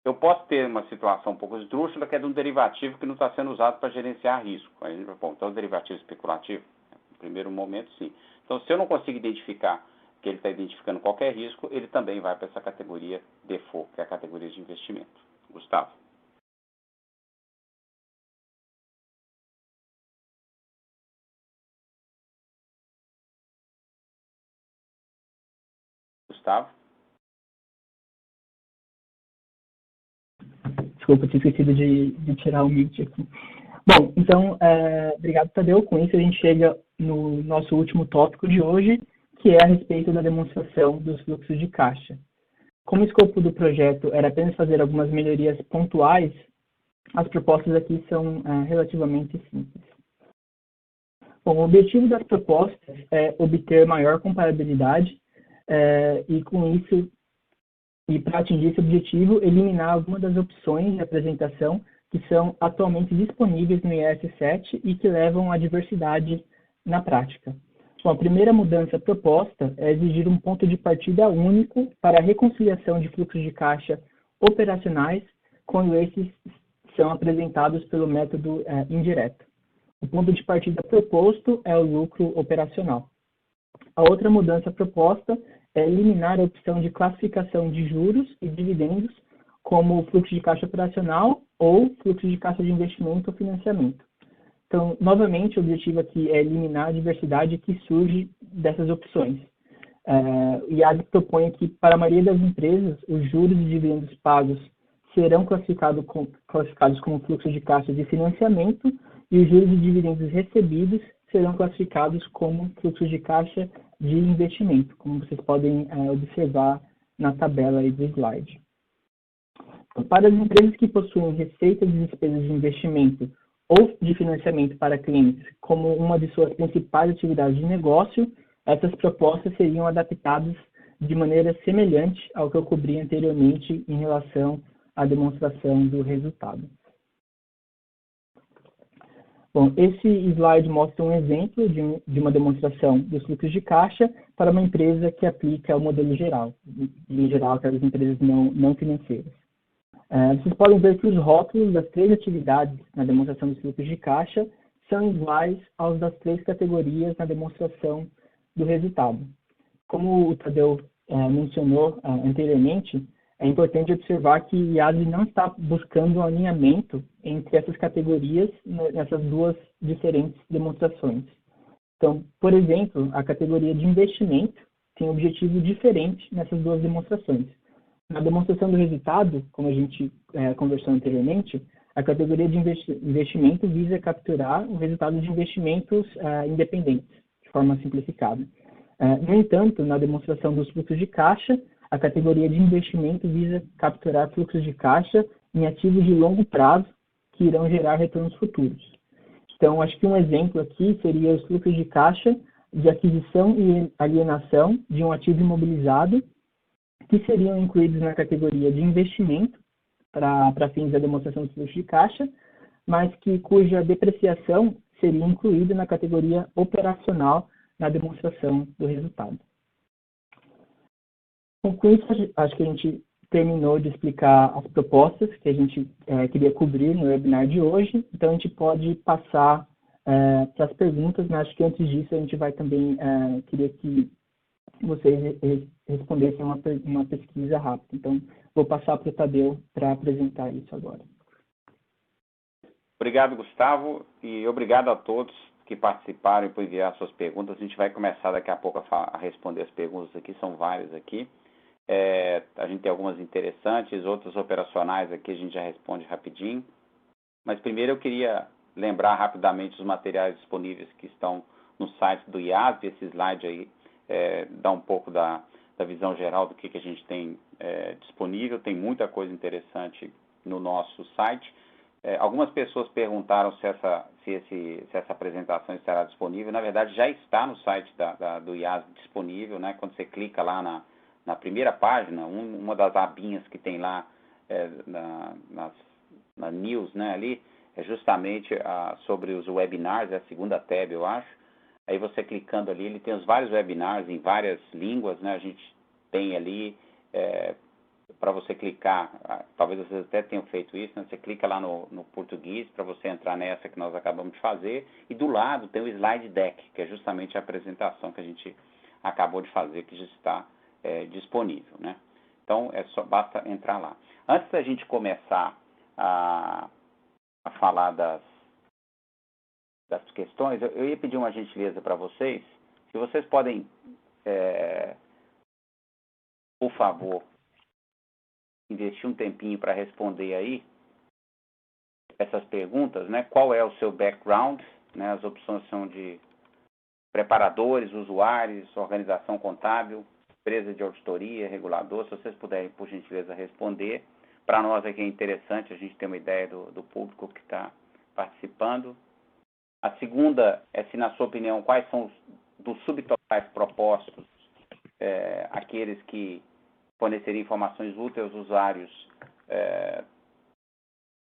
Eu posso ter uma situação um pouco esdrúxula, que é de um derivativo que não está sendo usado para gerenciar risco. Aí a gente vai, então, o derivativo especulativo, no primeiro momento, sim. Então, se eu não consigo identificar que ele está identificando qualquer risco, ele também vai para essa categoria default, que é a categoria de investimento. Gustavo. Gustavo? Desculpa, tinha esquecido de tirar o mute aqui. Bom, então, obrigado, Tadeu. Com isso, a gente chega no nosso último tópico de hoje, que é a respeito da demonstração dos fluxos de caixa. Como o escopo do projeto era apenas fazer algumas melhorias pontuais, as propostas aqui são relativamente simples. Bom, o objetivo das propostas é obter maior comparabilidade e, com isso, e para atingir esse objetivo, eliminar algumas das opções de apresentação que são atualmente disponíveis no IES-7 e que levam à diversidade na prática. Bom, a primeira mudança proposta é exigir um ponto de partida único para a reconciliação de fluxos de caixa operacionais quando esses são apresentados pelo método indireto. O ponto de partida proposto é o lucro operacional. A outra mudança proposta é eliminar a opção de classificação de juros e dividendos como fluxo de caixa operacional ou fluxo de caixa de investimento ou financiamento. Então, novamente, o objetivo aqui é eliminar a diversidade que surge dessas opções. O IAD propõe que, para a maioria das empresas, os juros e dividendos pagos serão classificados como fluxo de caixa de financiamento e os juros e dividendos recebidos serão classificados como fluxo de caixa de investimento, como vocês podem observar na tabela aí do slide. Então, para as empresas que possuem receitas e despesas de investimento ou de financiamento para clientes como uma de suas principais atividades de negócio, essas propostas seriam adaptadas de maneira semelhante ao que eu cobri anteriormente em relação à demonstração do resultado. Bom, esse slide mostra um exemplo de uma demonstração dos fluxos de caixa para uma empresa que aplica o modelo geral, em geral, aquelas empresas não financeiras. Vocês podem ver que os rótulos das três atividades na demonstração dos fluxos de caixa são iguais aos das três categorias na demonstração do resultado. Como o Tadeu mencionou anteriormente, é importante observar que o IAD não está buscando um alinhamento entre essas categorias nessas duas diferentes demonstrações. Então, por exemplo, a categoria de investimento tem um objetivo diferente nessas duas demonstrações. Na demonstração do resultado, como a gente conversou anteriormente, a categoria de investimento visa capturar o resultado de investimentos independentes, de forma simplificada. No entanto, na demonstração dos fluxos de caixa, a categoria de investimento visa capturar fluxos de caixa em ativos de longo prazo que irão gerar retornos futuros. Então, acho que um exemplo aqui seria os fluxos de caixa de aquisição e alienação de um ativo imobilizado que seriam incluídos na categoria de investimento para fins da demonstração dos fluxos de caixa, mas cuja depreciação seria incluída na categoria operacional na demonstração do resultado. Bom, com isso, acho que a gente terminou de explicar as propostas que a gente queria cobrir no webinar de hoje, então a gente pode passar para as perguntas, mas acho que antes disso a gente vai também, queria que vocês respondessem uma pesquisa rápida. Então, vou passar para o Tadeu para apresentar isso agora. Obrigado, Gustavo, e obrigado a todos que participaram e por enviar suas perguntas. A gente vai começar daqui a pouco a responder as perguntas aqui, são várias aqui. A gente tem algumas interessantes, outras operacionais aqui a gente já responde rapidinho. Mas primeiro eu queria lembrar rapidamente os materiais disponíveis que estão no site do IASB. Esse slide aí dá um pouco da visão geral do que a gente tem disponível. Tem muita coisa interessante no nosso site. Algumas pessoas perguntaram se essa apresentação estará disponível. Na verdade, já está no site do IASB disponível, né? Quando você clica lá na primeira página, uma das abinhas que tem lá na News, né, ali, é justamente sobre os webinars, é a segunda tab, eu acho. Aí você clicando ali, ele tem os vários webinars em várias línguas, né? A gente tem ali, para você clicar, talvez vocês até tenham feito isso, né? Você clica lá no português para você entrar nessa que nós acabamos de fazer, e do lado tem o slide deck, que é justamente a apresentação que a gente acabou de fazer, que já está disponível, né? Então, basta entrar lá. Antes da gente começar a falar das questões, eu ia pedir uma gentileza para vocês, se vocês podem, por favor, investir um tempinho para responder aí essas perguntas, né? Qual é o seu background, né? As opções são de preparadores, usuários, organização contábil, empresa de auditoria, regulador. Se vocês puderem, por gentileza, responder. Para nós aqui é interessante a gente ter uma ideia do público que está participando. A segunda é se, na sua opinião, quais são dos subtotais propostos, aqueles que forneceriam informações úteis aos usuários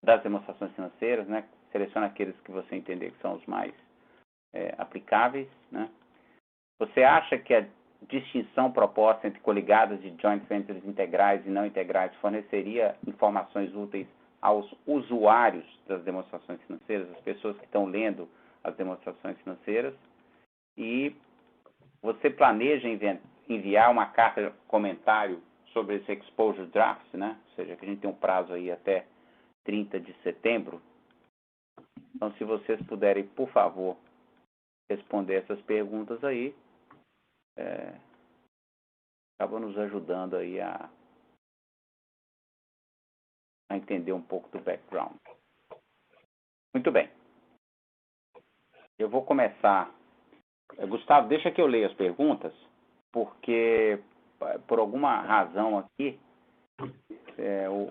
das demonstrações financeiras, né? Seleciona aqueles que você entender que são os mais aplicáveis, né? Você acha que a distinção proposta entre coligadas de joint ventures integrais e não integrais forneceria informações úteis aos usuários das demonstrações financeiras, as pessoas que estão lendo as demonstrações financeiras? E você planeja enviar uma carta de comentário sobre esse exposure draft, né? Ou seja, que a gente tem um prazo aí até 30 de setembro. Então, se vocês puderem, por favor, responder essas perguntas aí, acaba nos ajudando aí a entender um pouco do background. Muito bem. Eu vou começar. Gustavo, deixa que eu leia as perguntas, porque por alguma razão aqui,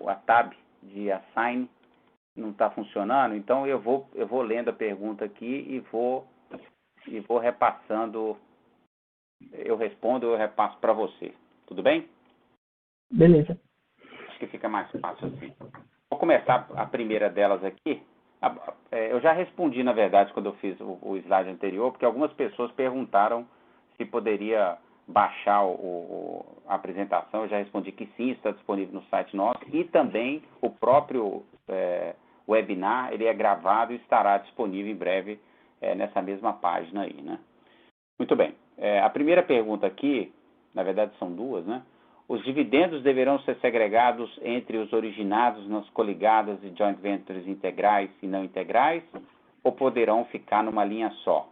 a tab de assign não está funcionando, então eu vou lendo a pergunta aqui e vou repassando. Eu respondo, eu repasso para você. Tudo bem? Beleza. Acho que fica mais fácil assim. Vou começar a primeira delas aqui. Eu já respondi, na verdade, quando eu fiz o slide anterior, porque algumas pessoas perguntaram se poderia baixar a apresentação. Eu já respondi que sim, está disponível no site nosso. E também o próprio webinar, ele é gravado e estará disponível em breve nessa mesma página aí, né? Muito bem. A primeira pergunta aqui, na verdade são duas, né? Os dividendos deverão ser segregados entre os originados nas coligadas e joint ventures integrais e não integrais, ou poderão ficar numa linha só?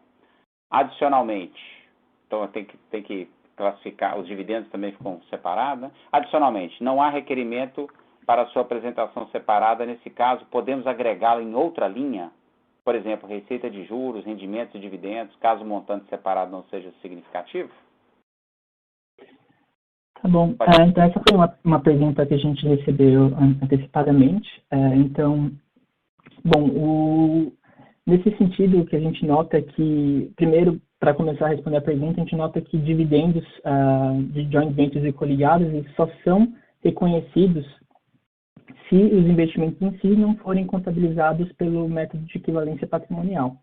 Adicionalmente, então tem que classificar, os dividendos também ficam separados, né? Adicionalmente, não há requerimento para sua apresentação separada. Nesse caso, podemos agregá-la em outra linha? Por exemplo, receita de juros, rendimentos e dividendos, caso o montante separado não seja significativo? Tá bom. Então, essa foi uma pergunta que a gente recebeu antecipadamente. Nesse sentido, o que a gente nota é que, primeiro, para começar a responder a pergunta, a gente nota que dividendos de joint ventures e coligadas só são reconhecidos se os investimentos em si não forem contabilizados pelo método de equivalência patrimonial.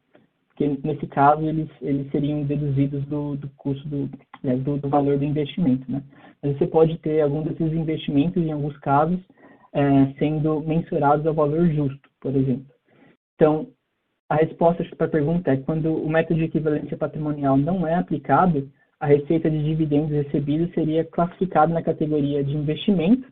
Porque, nesse caso, eles seriam deduzidos do custo do valor do investimento, né? Mas você pode ter algum desses investimentos, em alguns casos, sendo mensurados ao valor justo, por exemplo. Então, a resposta para a pergunta é: quando o método de equivalência patrimonial não é aplicado, a receita de dividendos recebidos seria classificada na categoria de investimento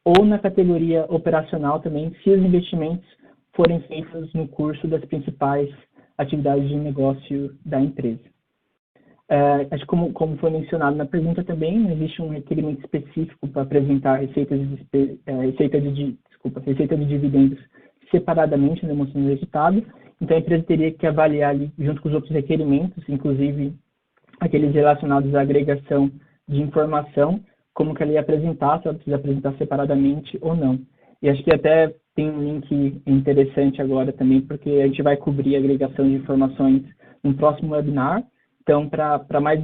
ou na categoria operacional também, se os investimentos forem feitos no curso das principais atividades de negócio da empresa. Acho que como foi mencionado na pergunta também, não existe um requerimento específico para apresentar receita de dividendos separadamente na demonstração de resultado. Então, a empresa teria que avaliar ali, junto com os outros requerimentos, inclusive aqueles relacionados à agregação de informação, como que ela ia apresentar, se ela precisa apresentar separadamente ou não. E acho que até tem um link interessante agora também, porque a gente vai cobrir a agregação de informações no próximo webinar. Então, para mais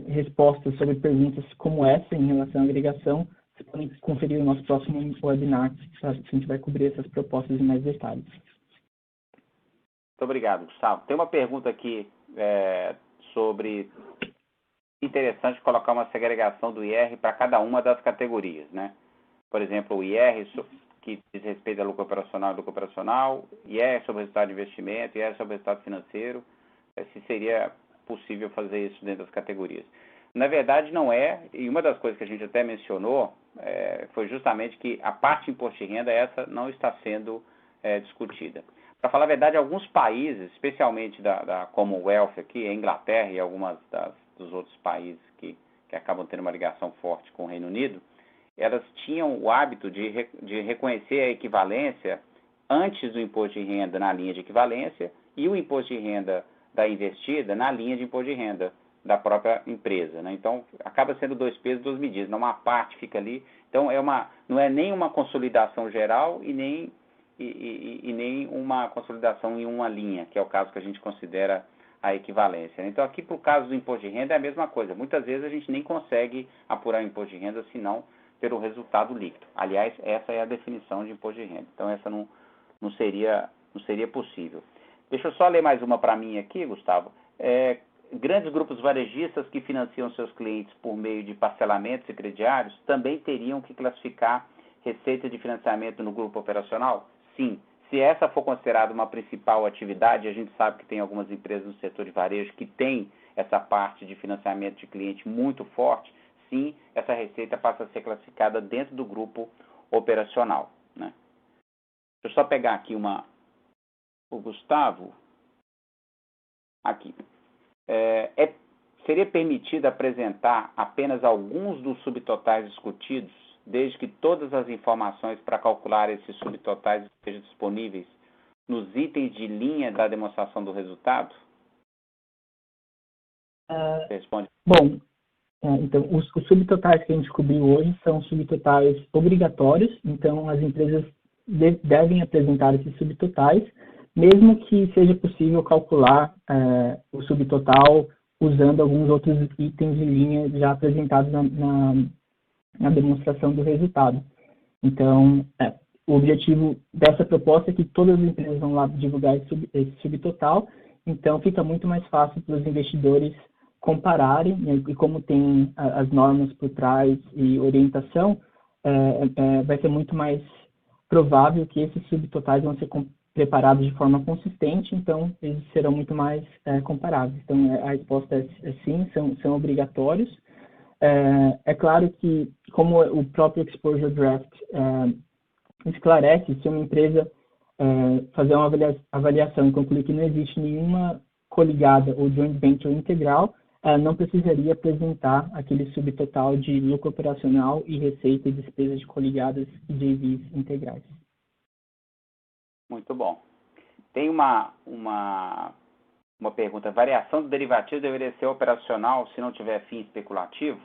respostas sobre perguntas como essa em relação à agregação, vocês podem conferir o nosso próximo webinar, a gente vai cobrir essas propostas em mais detalhes. Muito obrigado, Gustavo. Tem uma pergunta aqui sobre interessante colocar uma segregação do IR para cada uma das categorias, né? Por exemplo, o IR que diz respeito a lucro operacional e lucro operacional, IR sobre o resultado de investimento, IR sobre o resultado financeiro, se seria possível fazer isso dentro das categorias. Na verdade, não é, e uma das coisas que a gente até mencionou foi justamente que a parte de imposto de renda, essa não está sendo discutida. Para falar a verdade, alguns países, especialmente da Commonwealth aqui, a Inglaterra e algumas dos outros países que acabam tendo uma ligação forte com o Reino Unido, elas tinham o hábito de reconhecer a equivalência antes do imposto de renda na linha de equivalência e o imposto de renda da investida na linha de imposto de renda da própria empresa, né? Então, acaba sendo 2 pesos, 2 medidas, não uma parte fica ali. Então, não é nem uma consolidação geral e e nem uma consolidação em uma linha, que é o caso que a gente considera a equivalência. Então, aqui, para o caso do imposto de renda, é a mesma coisa. Muitas vezes a gente nem consegue apurar o imposto de renda, senão ter o resultado líquido. Aliás, essa é a definição de imposto de renda. Então, essa não seria possível. Deixa eu só ler mais uma para mim aqui, Gustavo. Grandes grupos varejistas que financiam seus clientes por meio de parcelamentos e crediários também teriam que classificar receita de financiamento no grupo operacional? Sim. Se essa for considerada uma principal atividade, a gente sabe que tem algumas empresas no setor de varejo que têm essa parte de financiamento de cliente muito forte, sim, essa receita passa a ser classificada dentro do grupo operacional, né? Deixa eu só pegar aqui o Gustavo. Aqui. Seria permitido apresentar apenas alguns dos subtotais discutidos, desde que todas as informações para calcular esses subtotais estejam disponíveis nos itens de linha da demonstração do resultado? Você responde. Bom, então, os subtotais que a gente cobriu hoje são subtotais obrigatórios, então as empresas devem apresentar esses subtotais, mesmo que seja possível calcular o subtotal usando alguns outros itens de linha já apresentados na demonstração do resultado. Então, o objetivo dessa proposta é que todas as empresas vão lá divulgar esse subtotal, então fica muito mais fácil para os investidores compararem, né, e como tem as normas por trás e orientação, vai ser muito mais provável que esses subtotais vão ser preparados de forma consistente, então eles serão muito mais comparáveis. Então, a resposta é sim, são obrigatórios. É claro que, como o próprio Exposure Draft esclarece, se uma empresa fazer uma avaliação e concluir que não existe nenhuma coligada ou joint venture integral, não precisaria apresentar aquele subtotal de lucro operacional e receita e despesas de coligadas e JVs integrais. Muito bom. Tem uma pergunta. Variação do derivativo deveria ser operacional se não tiver fim especulativo?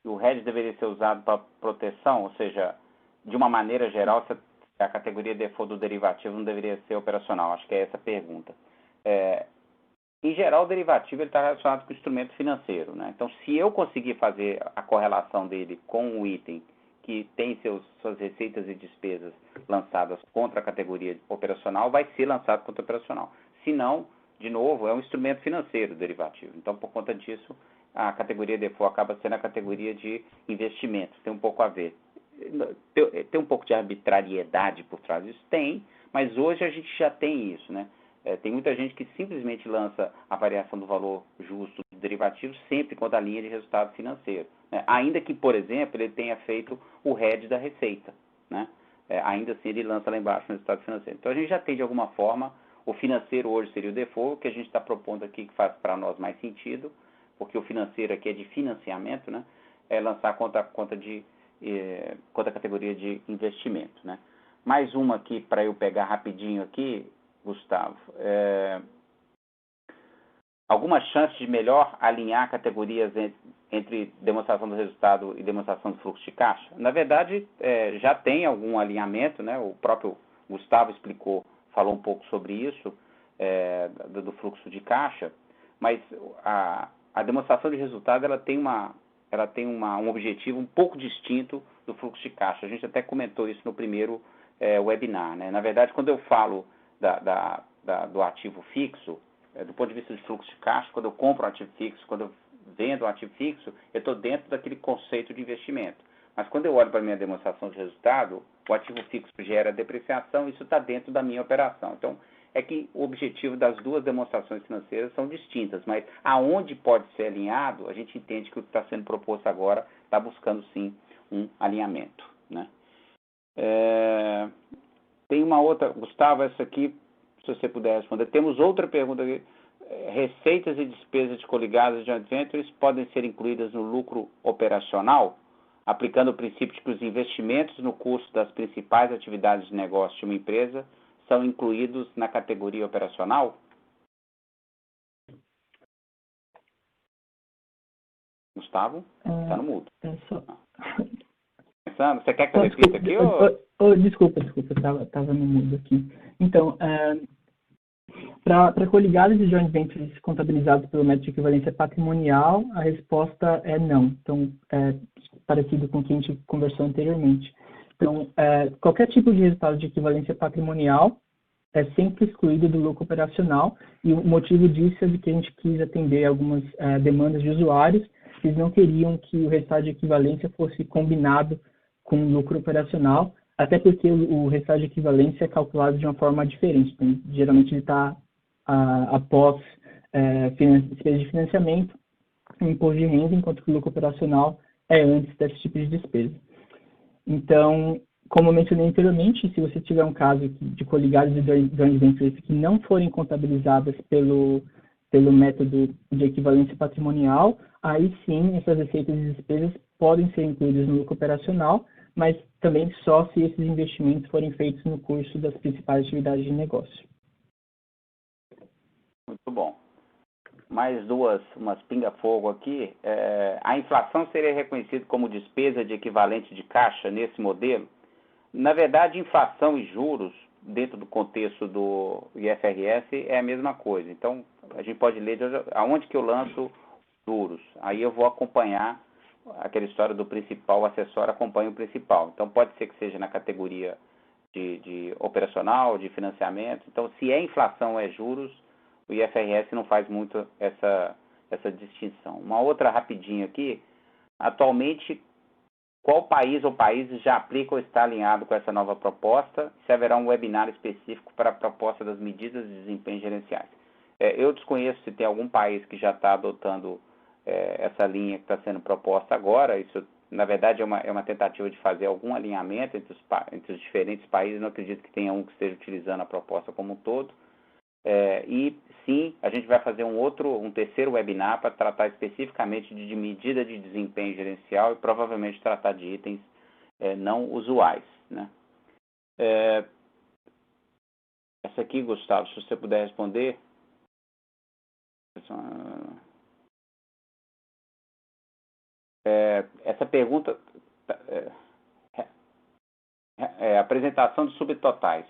O hedge deveria ser usado para proteção? Ou seja, de uma maneira geral, se a categoria default do derivativo não deveria ser operacional? Acho que é essa a pergunta. Em geral, o derivativo está relacionado com o instrumento financeiro, né? Então, se eu conseguir fazer a correlação dele com o item que tem suas receitas e despesas lançadas contra a categoria operacional, vai ser lançado contra a operacional. Se não, de novo, é um instrumento financeiro derivativo. Então, por conta disso, a categoria default acaba sendo a categoria de investimento. Tem um pouco a ver. Tem um pouco de arbitrariedade por trás disso? Tem, mas hoje a gente já tem isso, né? Tem muita gente que simplesmente lança a variação do valor justo do derivativo sempre contra a linha de resultado financeiro, né? Ainda que, por exemplo, ele tenha feito o hedge da receita, né? Ainda assim ele lança lá embaixo no resultado financeiro. Então a gente já tem de alguma forma, o financeiro hoje seria o default, o que a gente está propondo aqui que faz para nós mais sentido, porque o financeiro aqui é de financiamento, né? É lançar contra a categoria de investimento, né? Mais uma aqui para eu pegar rapidinho aqui, Gustavo. Alguma chance de melhor alinhar categorias entre demonstração do resultado e demonstração do fluxo de caixa? Na verdade, já tem algum alinhamento, né? O próprio Gustavo falou um pouco sobre isso, do fluxo de caixa, mas a demonstração de resultado ela tem um objetivo um pouco distinto do fluxo de caixa. A gente até comentou isso no primeiro webinar, né? Na verdade, quando eu falo do ativo fixo, do ponto de vista de fluxo de caixa, quando eu compro um ativo fixo, quando eu vendo um ativo fixo, eu estou dentro daquele conceito de investimento. Mas quando eu olho para a minha demonstração de resultado, o ativo fixo gera depreciação, isso está dentro da minha operação. Então, é que o objetivo das duas demonstrações financeiras são distintas, mas aonde pode ser alinhado, a gente entende que o que está sendo proposto agora está buscando, sim, um alinhamento, né? Tem uma outra, Gustavo, essa aqui, se você puder responder. Temos outra pergunta aqui. Receitas e despesas de coligadas de joint ventures podem ser incluídas no lucro operacional, aplicando o princípio de que os investimentos no custo das principais atividades de negócio de uma empresa são incluídos na categoria operacional? Gustavo, está no mudo. conversando. Você quer que eu repita aqui? Desculpa, eu estava no mudo aqui. Então, para coligados de joint ventures contabilizados pelo método de equivalência patrimonial, a resposta é não. Então, é parecido com o que a gente conversou anteriormente. Então, qualquer tipo de resultado de equivalência patrimonial é sempre excluído do lucro operacional, e o motivo disso é de que a gente quis atender algumas demandas de usuários. Eles não queriam que o resultado de equivalência fosse combinado com o lucro operacional, até porque o resultado de equivalência é calculado de uma forma diferente. Então, geralmente ele está após despesa de financiamento, imposto de renda, enquanto que o lucro operacional é antes desse tipo de despesa. Então, como eu mencionei anteriormente, se você tiver um caso de coligados de joint ventures que não forem contabilizadas pelo método de equivalência patrimonial, aí sim essas receitas e despesas podem ser incluídas no lucro operacional, mas também só se esses investimentos forem feitos no curso das principais atividades de negócio. Muito bom. Mais umas pinga-fogo aqui. A inflação seria reconhecida como despesa de equivalente de caixa nesse modelo? Na verdade, inflação e juros, dentro do contexto do IFRS, é a mesma coisa. Então, a gente pode ler aonde que eu lanço juros. Aí eu vou acompanhar aquela história do principal, o acessório acompanha o principal. Então, pode ser que seja na categoria de operacional, de financiamento. Então, se é inflação, é juros, o IFRS não faz muito essa distinção. Uma outra rapidinho aqui. Atualmente, qual país ou países já aplica ou está alinhado com essa nova proposta? Se haverá um webinar específico para a proposta das medidas de desempenho gerenciais. Eu desconheço se tem algum país que já está adotando essa linha que está sendo proposta agora. Isso, na verdade, é uma tentativa de fazer algum alinhamento entre os diferentes países. Não acredito que tenha um que esteja utilizando a proposta como um todo. E sim, a gente vai fazer um terceiro webinar para tratar especificamente de medida de desempenho gerencial e provavelmente tratar de itens não usuais, né? Essa aqui, Gustavo, se você puder responder. Essa pergunta, apresentação de subtotais.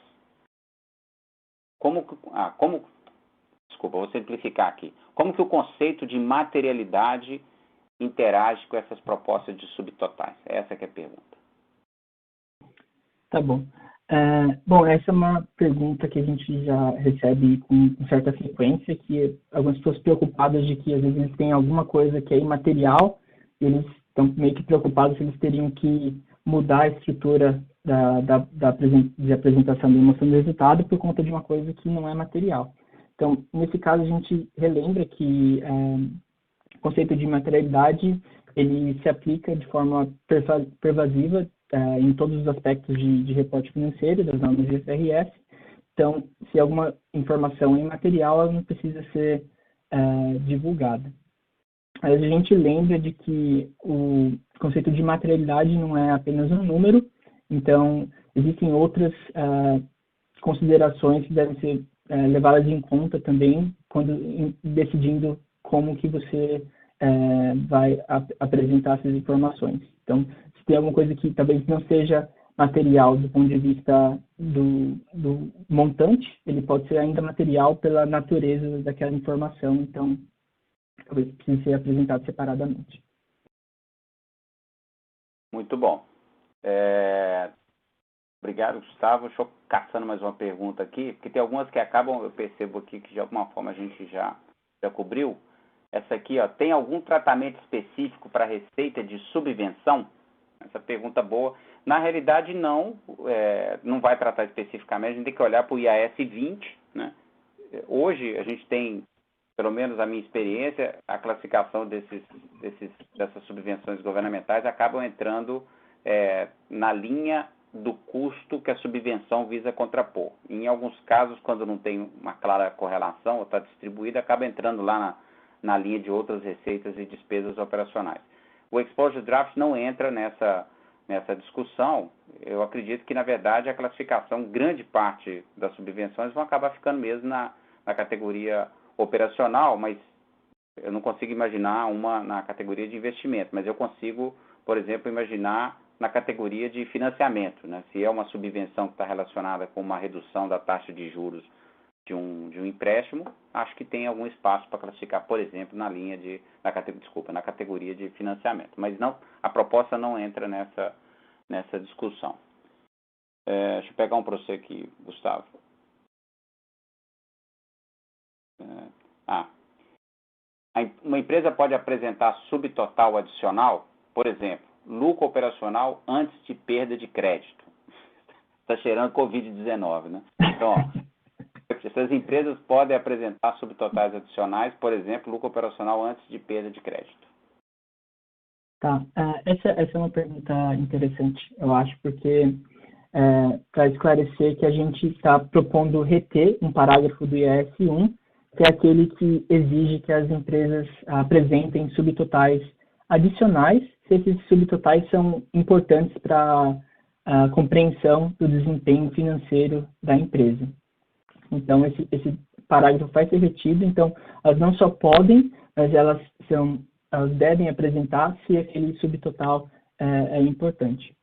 Desculpa, vou simplificar aqui. Como que o conceito de materialidade interage com essas propostas de subtotais? Essa que é a pergunta. Tá bom. Bom, essa é uma pergunta que a gente já recebe com certa frequência, que algumas pessoas preocupadas de que às vezes eles têm alguma coisa que é imaterial, e eles estão meio que preocupados se eles teriam que mudar a estrutura de apresentação da emoção do resultado por conta de uma coisa que não é material. Então, nesse caso, a gente relembra que o conceito de materialidade ele se aplica de forma pervasiva em todos os aspectos de reporte financeiro, das normas de IFRS. Então, se alguma informação é imaterial, ela não precisa ser divulgada. A gente lembra de que o conceito de materialidade não é apenas um número, então existem outras considerações que devem ser levadas em conta também quando decidindo como que você vai apresentar essas informações. Então, se tem alguma coisa que talvez não seja material do ponto de vista do montante, ele pode ser ainda material pela natureza daquela informação, então talvez precise ser apresentado separadamente. Muito bom. Obrigado, Gustavo. Deixa eu caçando mais uma pergunta aqui, porque tem algumas que acabam, eu percebo aqui que de alguma forma a gente já cobriu. Essa aqui, ó, tem algum tratamento específico para receita de subvenção? Essa pergunta boa. Na realidade, não vai tratar especificamente, a gente tem que olhar para o IAS 20, né? Hoje, a gente tem, pelo menos a minha experiência, a classificação dessas subvenções governamentais acabam entrando na linha do custo que a subvenção visa contrapor. Em alguns casos, quando não tem uma clara correlação ou está distribuída, acaba entrando lá na linha de outras receitas e despesas operacionais. O Exposure Draft não entra nessa discussão. Eu acredito que, na verdade, a classificação, grande parte das subvenções vão acabar ficando mesmo na categoria operacional, mas eu não consigo imaginar uma na categoria de investimento, mas eu consigo, por exemplo, imaginar na categoria de financiamento, né? Se é uma subvenção que está relacionada com uma redução da taxa de juros de um empréstimo, acho que tem algum espaço para classificar, por exemplo, na categoria de financiamento. Mas não, a proposta não entra nessa discussão. Deixa eu pegar um para você aqui, Gustavo. Uma empresa pode apresentar subtotal adicional, por exemplo, lucro operacional antes de perda de crédito. Está cheirando Covid-19, né? Então, essas empresas podem apresentar subtotais adicionais, por exemplo, lucro operacional antes de perda de crédito. Tá, essa é uma pergunta interessante, eu acho, porque para esclarecer que a gente está propondo reter um parágrafo do IAS 1, que é aquele que exige que as empresas apresentem subtotais adicionais, se esses subtotais são importantes para a compreensão do desempenho financeiro da empresa. Então, esse parágrafo vai ser retido. Então, elas não só podem, mas elas devem apresentar se aquele subtotal é importante.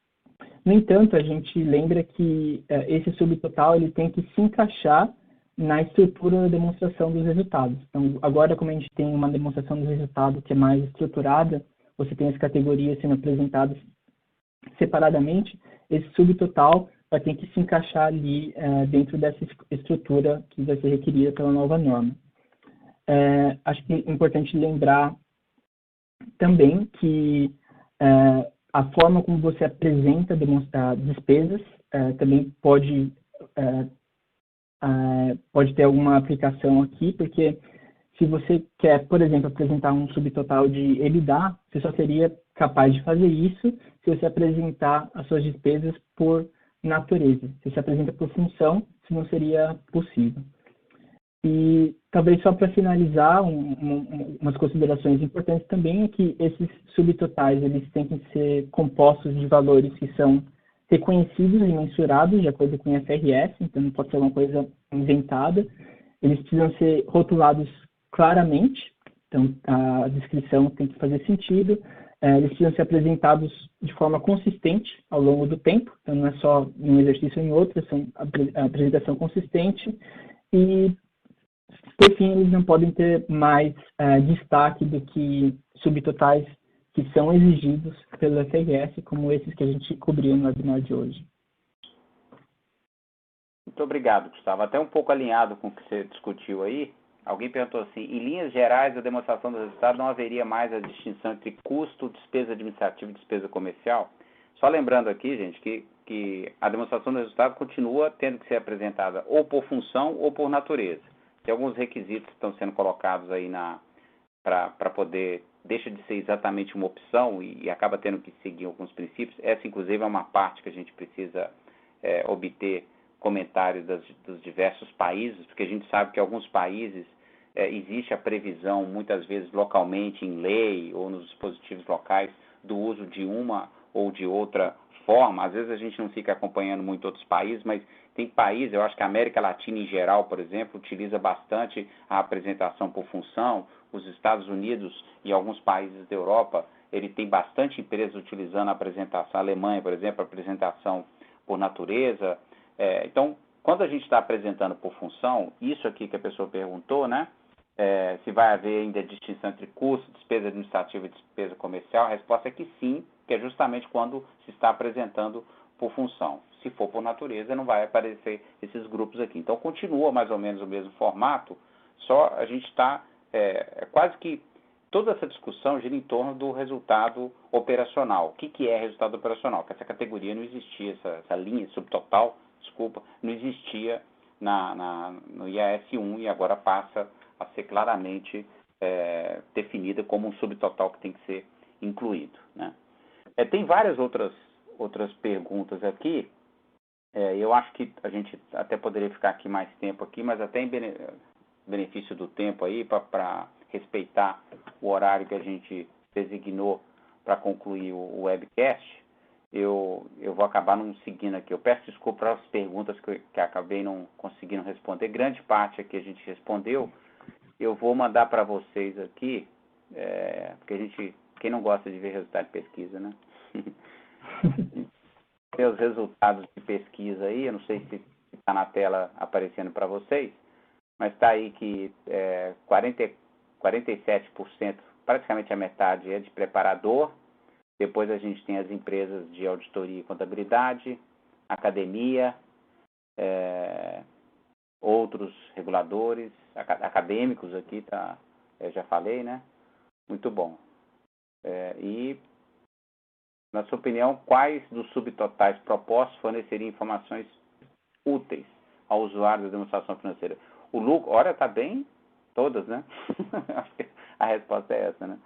No entanto, a gente lembra que esse subtotal ele tem que se encaixar na estrutura da demonstração dos resultados. Então, agora, como a gente tem uma demonstração do resultado que é mais estruturada, você tem as categorias sendo apresentadas separadamente, esse subtotal vai ter que se encaixar ali dentro dessa estrutura que vai ser requerida pela nova norma. Acho que é importante lembrar também que a forma como você apresenta despesas também pode ter alguma aplicação aqui, porque se você quer, por exemplo, apresentar um subtotal de EBITDA, você só seria capaz de fazer isso se você apresentar as suas despesas por natureza. Se você apresenta por função, isso não seria possível. E talvez só para finalizar, umas considerações importantes também é que esses subtotais eles têm que ser compostos de valores que são reconhecidos e mensurados de acordo com o IFRS, então não pode ser uma coisa inventada. Eles precisam ser rotulados claramente, então a descrição tem que fazer sentido. Eles precisam ser apresentados de forma consistente ao longo do tempo, então não é só em um exercício ou em outro, são a apresentação consistente. E, por fim, eles não podem ter mais destaque do que subtotais que são exigidos pelo IFRS, como esses que a gente cobriu no webinar de hoje. Muito obrigado, Gustavo. Até um pouco alinhado com o que você discutiu aí. Alguém perguntou assim, em linhas gerais da demonstração do resultado não haveria mais a distinção entre custo, despesa administrativa e despesa comercial? Só lembrando aqui, gente, que a demonstração do resultado continua tendo que ser apresentada ou por função ou por natureza. Tem alguns requisitos que estão sendo colocados aí para poder, deixa de ser exatamente uma opção e acaba tendo que seguir alguns princípios. Essa, inclusive, é uma parte que a gente precisa obter comentários dos diversos países, porque a gente sabe que alguns países existe a previsão, muitas vezes localmente, em lei ou nos dispositivos locais, do uso de uma ou de outra forma. Às vezes a gente não fica acompanhando muito outros países, mas tem países, eu acho que a América Latina em geral, por exemplo, utiliza bastante a apresentação por função. Os Estados Unidos e alguns países da Europa, ele tem bastante empresas utilizando a apresentação. A Alemanha, por exemplo, a apresentação por natureza. Então, quando a gente está apresentando por função, isso aqui que a pessoa perguntou, né? Se vai haver ainda distinção entre custo, despesa administrativa e despesa comercial, a resposta é que sim, que é justamente quando se está apresentando por função. Se for por natureza, não vai aparecer esses grupos aqui. Então, continua mais ou menos o mesmo formato, só a gente está, quase que toda essa discussão gira em torno do resultado operacional. O que é resultado operacional? Porque essa categoria não existia, essa linha subtotal, não existia no IAS 1 e agora passa a ser claramente definida como um subtotal que tem que ser incluído, né? Tem várias outras perguntas aqui. Eu acho que a gente até poderia ficar aqui mais tempo aqui, mas até em benefício do tempo aí, para respeitar o horário que a gente designou para concluir o webcast, eu vou acabar não seguindo aqui. Eu peço desculpa para as perguntas que acabei não conseguindo responder. Grande parte aqui a gente respondeu. Eu vou mandar para vocês aqui, porque quem não gosta de ver resultado de pesquisa, né? Tem os resultados de pesquisa aí, eu não sei se está na tela aparecendo para vocês, mas está aí que 47%, praticamente a metade, é de preparador. Depois a gente tem as empresas de auditoria e contabilidade, academia, outros reguladores, acadêmicos aqui, tá, eu já falei, né? Muito bom. E, na sua opinião, quais dos subtotais propostos forneceriam informações úteis ao usuário da demonstração financeira? O lucro, olha, está bem, todas, né? Acho que a resposta é essa, né?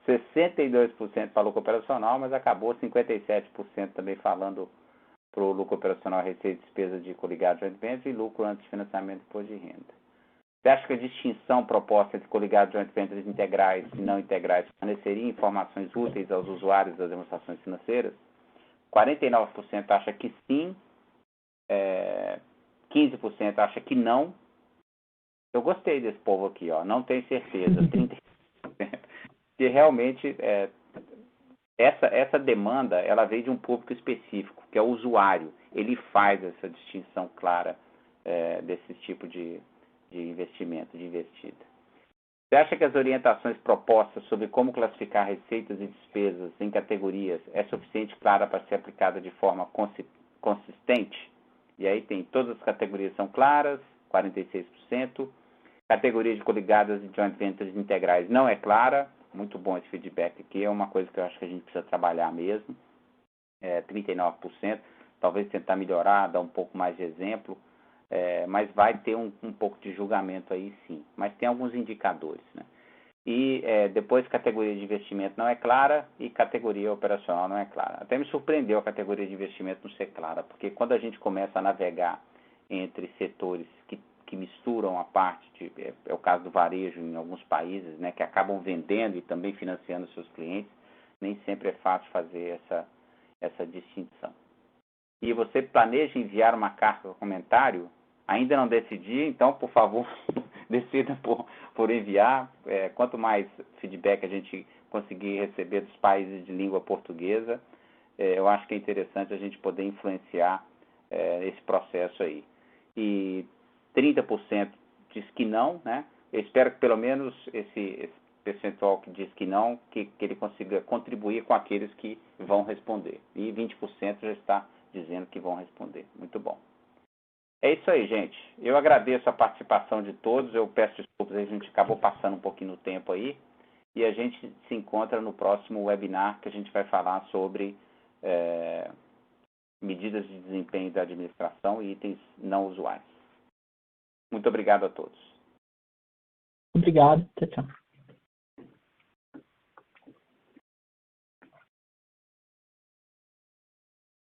62% para lucro operacional, mas acabou 57% também falando para o lucro operacional, receita e despesa de coligados joint ventures e lucro antes de financiamento e imposto de renda. Você acha que a distinção proposta entre coligados joint ventures integrais e não integrais forneceria informações úteis aos usuários das demonstrações financeiras? 49% acha que sim, 15% acha que não. Eu gostei desse povo aqui, ó, não tenho certeza, 30%. Que realmente essa demanda ela veio de um público específico, que é o usuário. Ele faz essa distinção clara desse tipo de investimento, de investida. Você acha que as orientações propostas sobre como classificar receitas e despesas em categorias é suficiente clara para ser aplicada de forma consistente? E aí tem todas as categorias são claras, 46%. Categoria de coligadas e joint ventures integrais não é clara. Muito bom esse feedback aqui, é uma coisa que eu acho que a gente precisa trabalhar mesmo. 39%, talvez tentar melhorar, dar um pouco mais de exemplo, mas vai ter um pouco de julgamento aí sim. Mas tem alguns indicadores, né? E depois categoria de investimento não é clara e categoria operacional não é clara. Até me surpreendeu a categoria de investimento não ser clara, porque quando a gente começa a navegar entre setores que misturam a parte é o caso do varejo em alguns países, né, que acabam vendendo e também financiando seus clientes, nem sempre é fácil fazer essa distinção. E você planeja enviar uma carta ou comentário? Ainda não decidi, então, por favor, decida por enviar. Quanto mais feedback a gente conseguir receber dos países de língua portuguesa, eu acho que é interessante a gente poder influenciar esse processo aí. E 30% diz que não, né? Eu espero que pelo menos esse percentual que diz que não, que ele consiga contribuir com aqueles que vão responder. E 20% já está dizendo que vão responder. Muito bom. É isso aí, gente. Eu agradeço a participação de todos. Eu peço desculpas, a gente acabou passando um pouquinho no tempo aí. E a gente se encontra no próximo webinar, que a gente vai falar sobre medidas de desempenho da administração e itens não usuais. Muito obrigado a todos. Obrigado. Tchau, tchau.